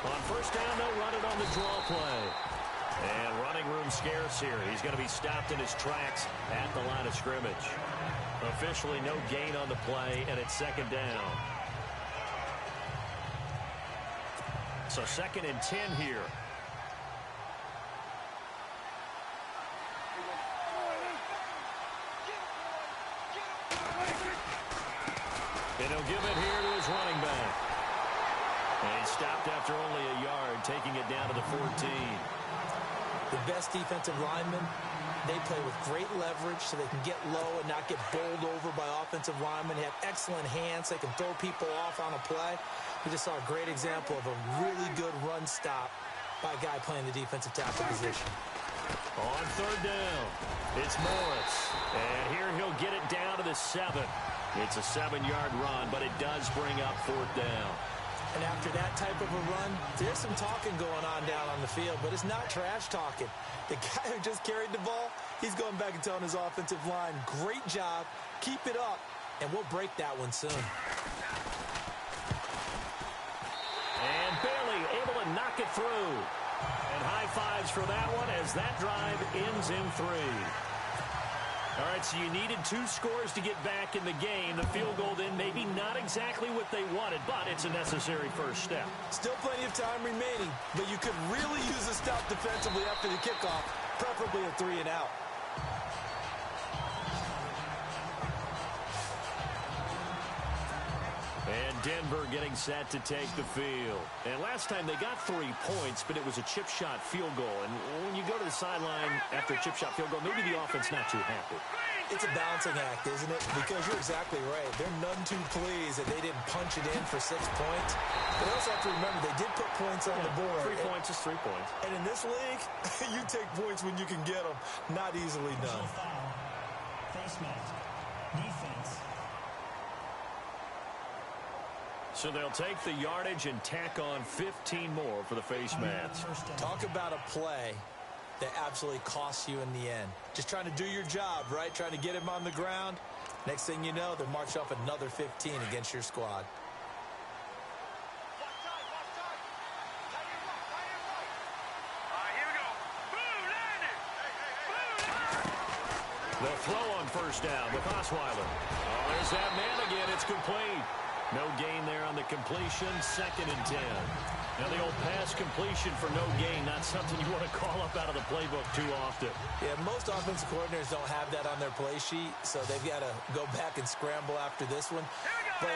On first down, they'll run it on the draw play. And running room scarce here. He's going to be stopped in his tracks at the line of scrimmage. Officially no gain on the play, and it's second down. So 2nd and 10 here. And he'll give it here to his running back. And he stopped after only a yard, taking it down to the 14. The best defensive linemen, they play with great leverage so they can get low and not get bowled over by offensive linemen. They have excellent hands. They can throw people off on a play. We just saw a great example of a really good run stop by a guy playing the defensive tackle position. On third down, it's Morris. And here he'll get it down to the 7. It's a 7-yard run, but it does bring up 4th down. And after that type of a run, there's some talking going on down on the field, but it's not trash talking. The guy who just carried the ball, he's going back and telling his offensive line, great job, keep it up, and we'll break that one soon. And Bailey able to knock it through. And high fives for that one as that drive ends in 3. All right, so you needed 2 scores to get back in the game. The field goal then maybe not exactly what they wanted, but it's a necessary first step. Still plenty of time remaining, but you could really use a stop defensively after the kickoff, preferably a 3 and out. And Denver getting set to take the field. And last time they got 3 points, but it was a chip shot field goal. And when you go to the sideline after a chip shot field goal, maybe the offense not too happy. It's a balancing act, isn't it? Because you're exactly right. They're none too pleased that they didn't punch it in for 6 points. But also have to remember they did put points on the board. 3 points is 3 points. And in this league, you take points when you can get them. Not easily done. Face mask. Defense. So they'll take the yardage and tack on 15 more for the face masks. Talk about a play that absolutely costs you in the end. Just trying to do your job, right? Trying to get him on the ground. Next thing you know, they'll march off another 15 against your squad. The throw on first down with Osweiler. Oh, there's that man again. It's complete. No gain there on the completion. 2nd and 10. Now the old pass completion for no gain, not something you want to call up out of the playbook too often. Yeah, most offensive coordinators don't have that on their play sheet, so they've got to go back and scramble after this one. But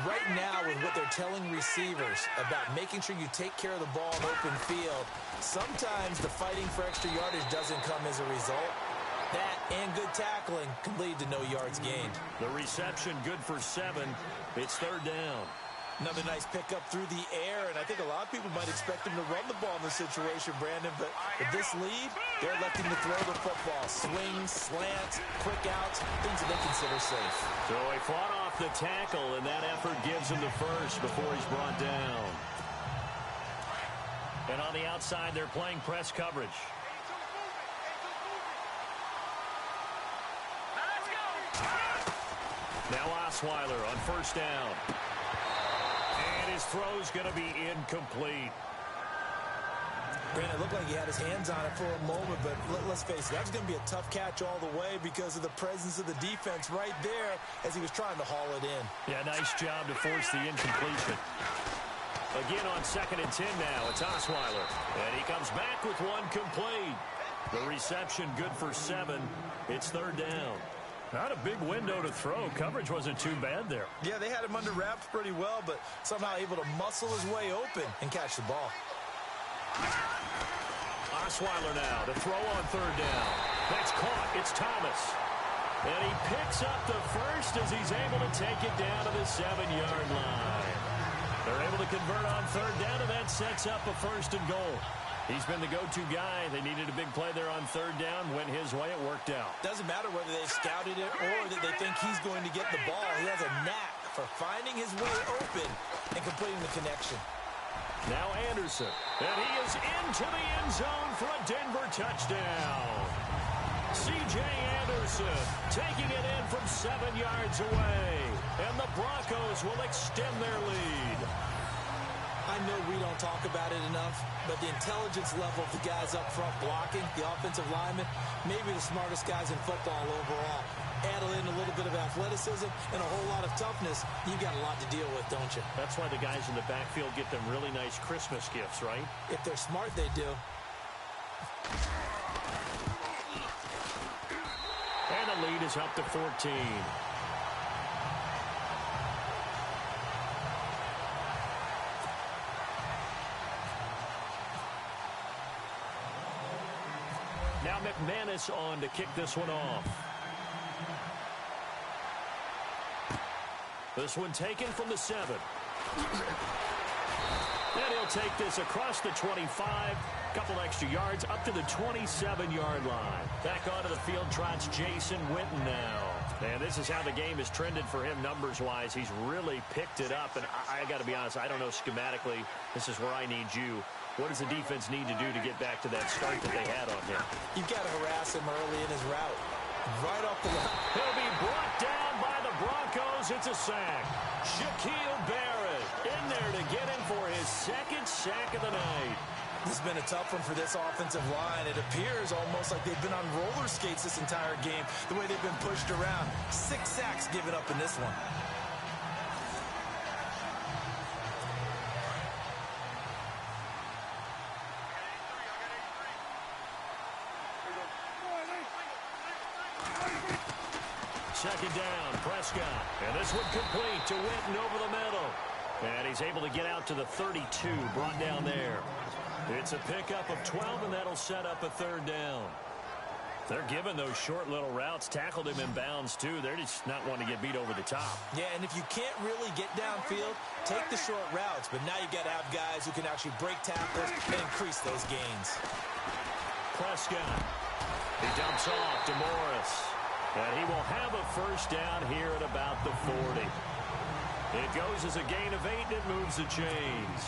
right now, with what they're telling receivers about making sure you take care of the ball in open field, sometimes the fighting for extra yardage doesn't come as a result. That and good tackling can lead to no yards gained. The reception good for 7. It's 3rd down. Another nice pickup through the air, and I think a lot of people might expect him to run the ball in this situation, Brandon, but with this lead, they're electing to throw the football. Swings, slants, quick outs, things that they consider safe. So he fought off the tackle, and that effort gives him the first before he's brought down. And on the outside, they're playing press coverage. Now Osweiler on first down. And his throw's going to be incomplete. Brandon, it looked like he had his hands on it for a moment, but let's face it, that was going to be a tough catch all the way because of the presence of the defense right there as he was trying to haul it in. Yeah, nice job to force the incompletion. Again on 2nd and 10 now, it's Osweiler. And he comes back with one complete. The reception good for 7. It's 3rd down. Not a big window to throw. Coverage wasn't too bad there. Yeah, they had him under wraps pretty well, but somehow able to muscle his way open and catch the ball. Osweiler now to throw on 3rd down. That's caught. It's Thomas. And he picks up the first as he's able to take it down to the 7-yard line. They're able to convert on third down, and that sets up a 1st and goal. He's been the go-to guy. They needed a big play there on third down. Went his way. It worked out. Doesn't matter whether they've scouted it or that they think he's going to get the ball. He has a knack for finding his way open and completing the connection. Now Anderson. And he is into the end zone for a Denver touchdown. C.J. Anderson taking it in from 7 yards away. And the Broncos will extend their lead. I know we don't talk about it enough, but the intelligence level of the guys up front blocking, the offensive linemen, maybe the smartest guys in football overall. Add in a little bit of athleticism and a whole lot of toughness, you've got a lot to deal with, don't you? That's why the guys in the backfield get them really nice Christmas gifts, right? If they're smart, they do. And the lead is up to 14. Now McManus on to kick this one off. This one taken from the 7. And he'll take this across the 25. Couple extra yards up to the 27-yard line. Back onto the field trots Jason Witten now. And this is how the game has trended for him numbers-wise. He's really picked it up. And I got to be honest, I don't know schematically. This is where I need you. What does the defense need to do to get back to that start that they had on him? You've got to harass him early in his route. Right off the line. He'll be brought down by the Broncos. It's a sack. Shaquille Barrett in there to get him for his 2nd sack of the night. This has been a tough one for this offensive line. It appears almost like they've been on roller skates this entire game, the way they've been pushed around. 6 sacks given up in this one. Second down, Prescott. And this one complete to Witten over the middle. And he's able to get out to the 32, brought down there. It's a pickup of 12, and that'll set up a 3rd down. They're giving those short little routes. Tackled him in bounds, too. They're just not wanting to get beat over the top. Yeah, and if you can't really get downfield, take the short routes. But now you've got to have guys who can actually break tackles and increase those gains. Prescott. He dumps off to Morris. And he will have a 1st down here at about the 40. It goes as a gain of 8, and it moves the chains.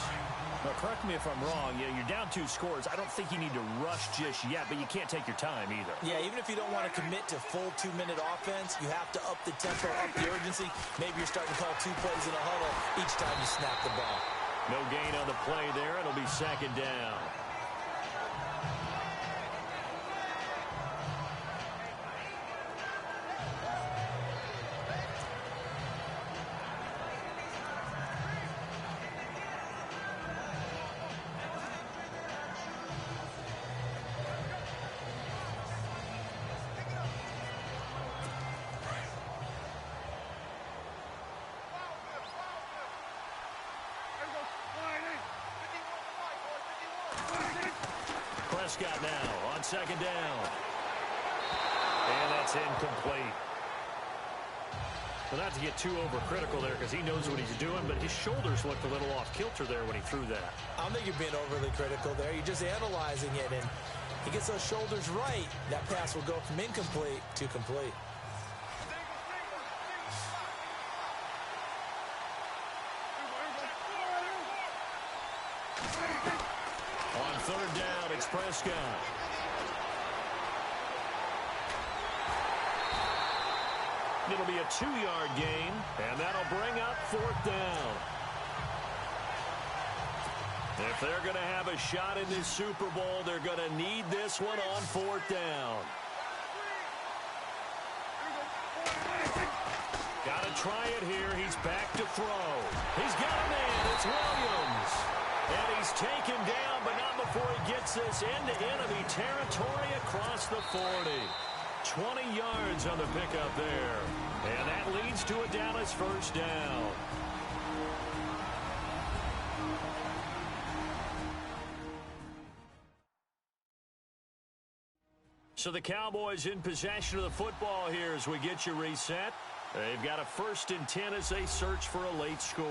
Now, correct me if I'm wrong. You're down 2 scores. I don't think you need to rush just yet, but you can't take your time either. Yeah, even if you don't want to commit to full 2-minute offense, you have to up the tempo, up the urgency. Maybe you're starting to call 2 plays in a huddle each time you snap the ball. No gain on the play there. It'll be 2nd down. Prescott now on 2nd down. And that's incomplete. Well, not to get too overcritical there because he knows what he's doing, but his shoulders looked a little off kilter there when he threw that. I don't think you're being overly critical there. You're just analyzing it, and he gets those shoulders right. That pass will go from incomplete to complete. On 3rd down, it's Prescott. It'll be a 2-yard gain, and that'll bring up 4th down. If they're going to have a shot in this Super Bowl, they're going to need this one on 4th down. Got to try it here. He's back to throw. He's got a man. It's Williams. And he's taken down, but not before he gets this into enemy territory across the 40. 20 yards on the pickup there. And that leads to a Dallas 1st down. So the Cowboys in possession of the football here as we get you reset. They've got a 1st and 10 as they search for a late score.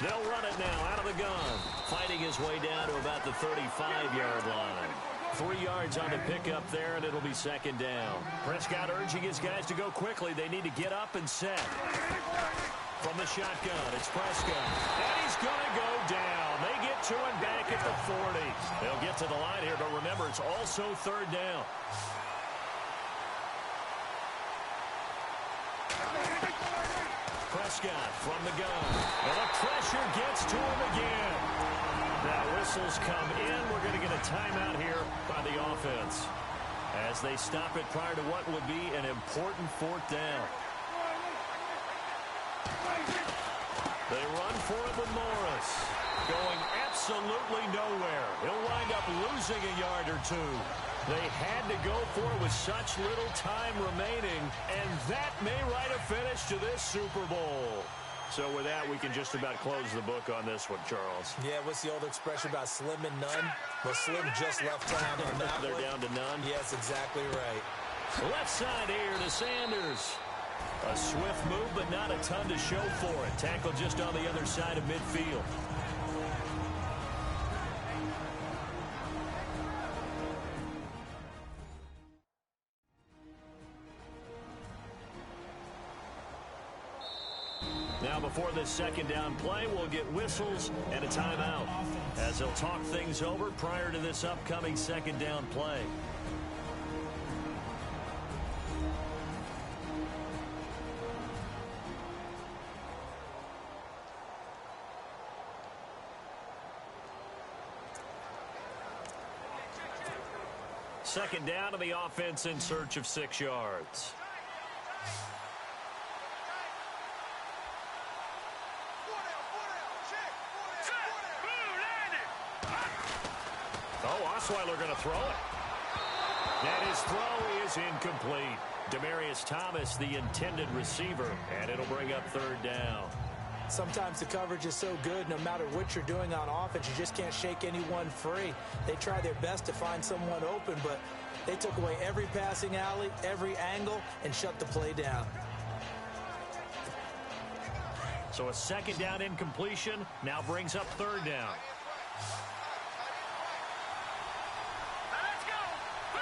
They'll run it now out of the gun. Fighting his way down to about the 35-yard line. 3 yards on the pickup there, and it'll be second down. Prescott urging his guys to go quickly. They need to get up and set. From the shotgun, it's Prescott. And he's going to go down. They get to him back at the 40. They'll get to the line here, but remember, it's also third down. Prescott from the gun. And the pressure gets to him again. Now whistles come in. We're going to get a timeout here by the offense as they stop it prior to what would be an important fourth down. They run for it with Morris. Going absolutely nowhere. He'll wind up losing a yard or two. They had to go for it with such little time remaining, and that may write a finish to this Super Bowl. So with that, we can just about close the book on this one, Charles. Yeah, what's the old expression about slim and none? Well, Slim just left town on that They're one. down to none. Yes, exactly right. Left side here to Sanders. A swift move, but not a ton to show for it. Tackle just on the other side of midfield. Now before this second down play, we'll get whistles and a timeout as they'll talk things over prior to this upcoming second down play. Second down to the offense in search of 6 yards. Oh, Osweiler going to throw it. And his throw is incomplete. Demarius Thomas, the intended receiver, and it'll bring up third down. Sometimes the coverage is so good, no matter what you're doing on offense, you just can't shake anyone free. They try their best to find someone open, but they took away every passing alley, every angle, and shut the play down. So a second down incompletion now brings up third down. Let's go! 3-19!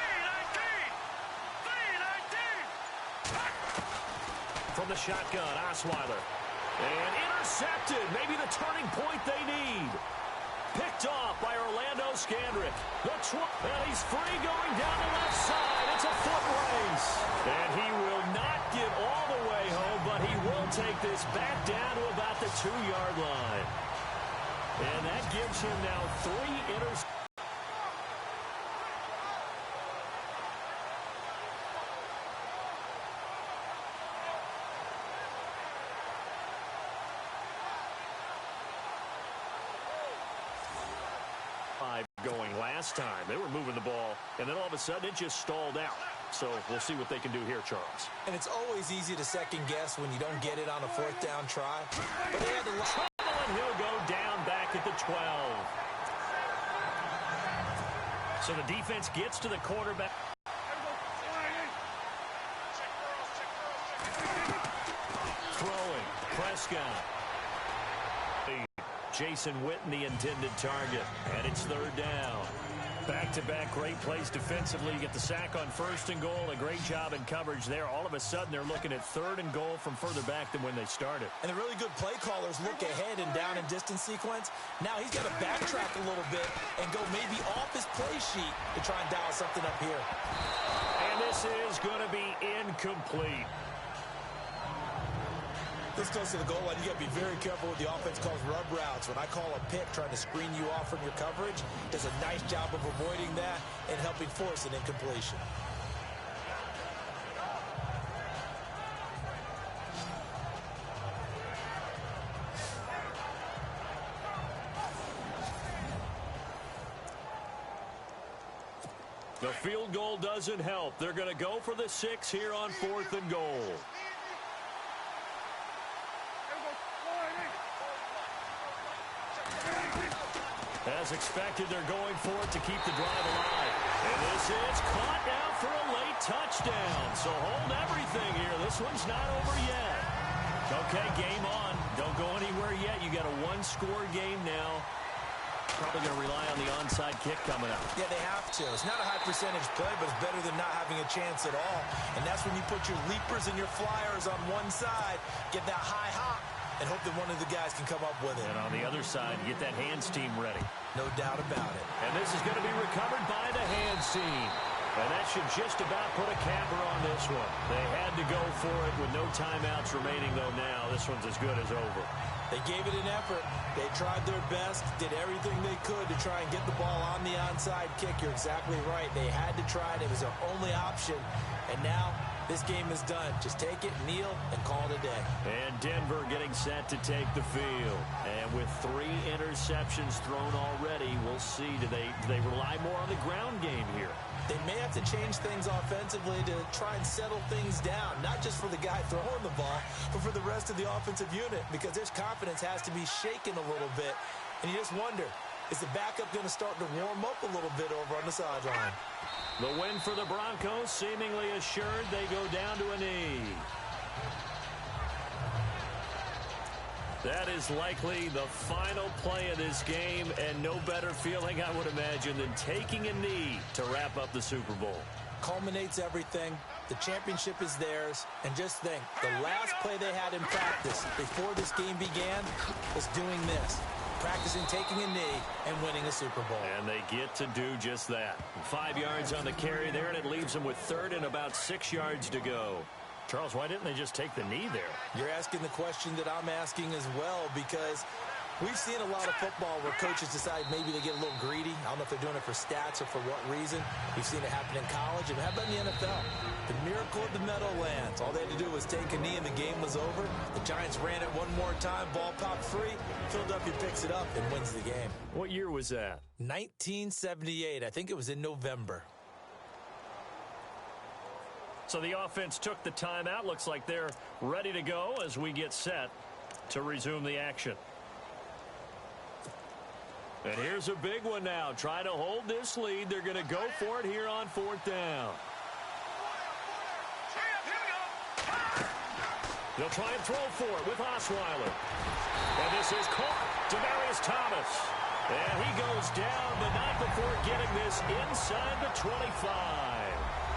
From the shotgun, Osweiler. And intercepted. Maybe the turning point they need. Picked off by Orlando Scandrick. And he's free going down the left side. It's a foot race. And he will not get all the way home, but he will take this back down to about the 2-yard line. And that gives him now 3 interceptions. Going last time. They were moving the ball, and then all of a sudden it just stalled out. So we'll see what they can do here, Charles. And it's always easy to second guess when you don't get it on a fourth down try. But they had to and he'll go down back at the 12. So the defense gets to the quarterback. Throwing. Prescott. Jason Witten, the intended target. And it's third down. Back-to-back great plays defensively. You get the sack on first and goal. A great job in coverage there. All of a sudden, they're looking at third and goal from further back than when they started. And the really good play callers look ahead and down and distance sequence. Now he's got to backtrack a little bit and go maybe off his play sheet to try and dial something up here. And this is going to be incomplete. This goes to the goal line. You got to be very careful with the offense calls rub routes. When I call a pick trying to screen you off from your coverage, does a nice job of avoiding that and helping force an incompletion. The field goal doesn't help. They're going to go for the 6 here on 4th and goal. As expected, they're going for it to keep the drive alive. And this is caught now for a late touchdown. So hold everything here. This one's not over yet. Okay, game on. Don't go anywhere yet. You got a one-score game now. Probably going to rely on the onside kick coming up. Yeah, they have to. It's not a high percentage play, but it's better than not having a chance at all. And that's when you put your leapers and your flyers on one side, get that high hop, and hope that one of the guys can come up with it. And on the other side, get that hands team ready. No doubt about it. And this is going to be recovered by the hands team. And that should just about put a capper on this one. They had to go for it with no timeouts remaining, though now. This one's as good as over. They gave it an effort. They tried their best, did everything they could to try and get the ball on the onside kick. You're exactly right. They had to try it. It was their only option. And now this game is done. Just take it, kneel, and call it a day. And Denver getting set to take the field. And with 3 interceptions thrown already, we'll see. Do they rely more on the ground game here? They may have to change things offensively to try and settle things down, not just for the guy throwing the ball, but for the rest of the offensive unit, because their confidence has to be shaken a little bit. And you just wonder, is the backup going to start to warm up a little bit over on the sideline? The win for the Broncos, seemingly assured. They go down to a knee. That is likely the final play of this game, and no better feeling, I would imagine, than taking a knee to wrap up the Super Bowl. Culminates everything. The championship is theirs. And just think, the last play they had in practice before this game began was doing this. Practicing taking a knee and winning a Super Bowl. And they get to do just that. 5 yards on the carry there, and it leaves them with 3rd and about 6 yards to go. Charles, why didn't they just take the knee there? You're asking the question that I'm asking as well, because we've seen a lot of football where coaches decide maybe they get a little greedy. I don't know if they're doing it for stats or for what reason. We've seen it happen in college. And how about in the NFL? The miracle of the Meadowlands. All they had to do was take a knee and the game was over. The Giants ran it one more time. Ball popped free. Philadelphia picks it up and wins the game. What year was that? 1978. I think it was in November. So the offense took the timeout. Looks like they're ready to go as we get set to resume the action. And here's a big one now. Try to hold this lead. They're going to go for it here on 4th down. They'll try and throw for it with Osweiler. And this is caught. Demaryius Thomas. And he goes down, but not before getting this inside the 25.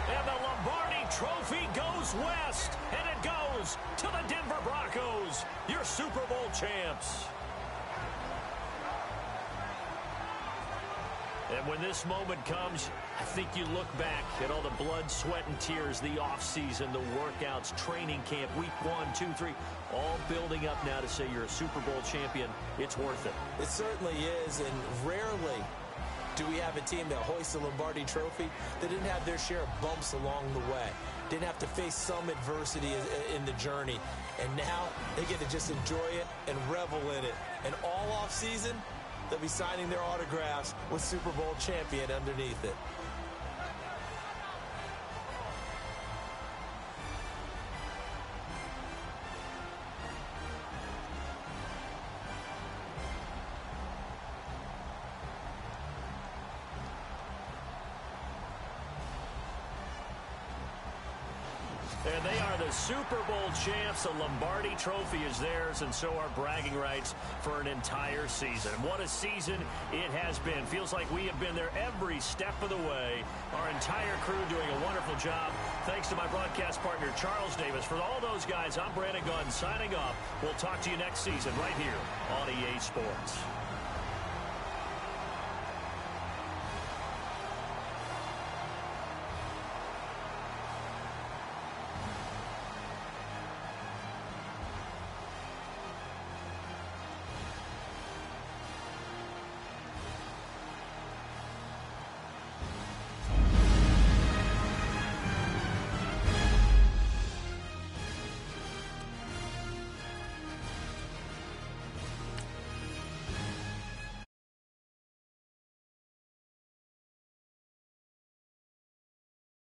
And the Lombardi Trophy goes west, and it goes to the Denver Broncos, your Super Bowl champs. And when this moment comes, I think you look back at all the blood, sweat, and tears, the offseason, the workouts, training camp, week 1, 2, 3, all building up now to say you're a Super Bowl champion. It's worth it. It certainly is, and rarely do we have a team that hoists the Lombardi Trophy that didn't have their share of bumps along the way, didn't have to face some adversity in the journey, and now they get to just enjoy it and revel in it. And all offseason, they'll be signing their autographs with Super Bowl champion underneath it. And they are the Super Bowl champs. The Lombardi Trophy is theirs, and so are bragging rights for an entire season. What a season it has been. Feels like we have been there every step of the way. Our entire crew doing a wonderful job. Thanks to my broadcast partner, Charles Davis. For all those guys, I'm Brandon Gunn signing off. We'll talk to you next season right here on EA Sports.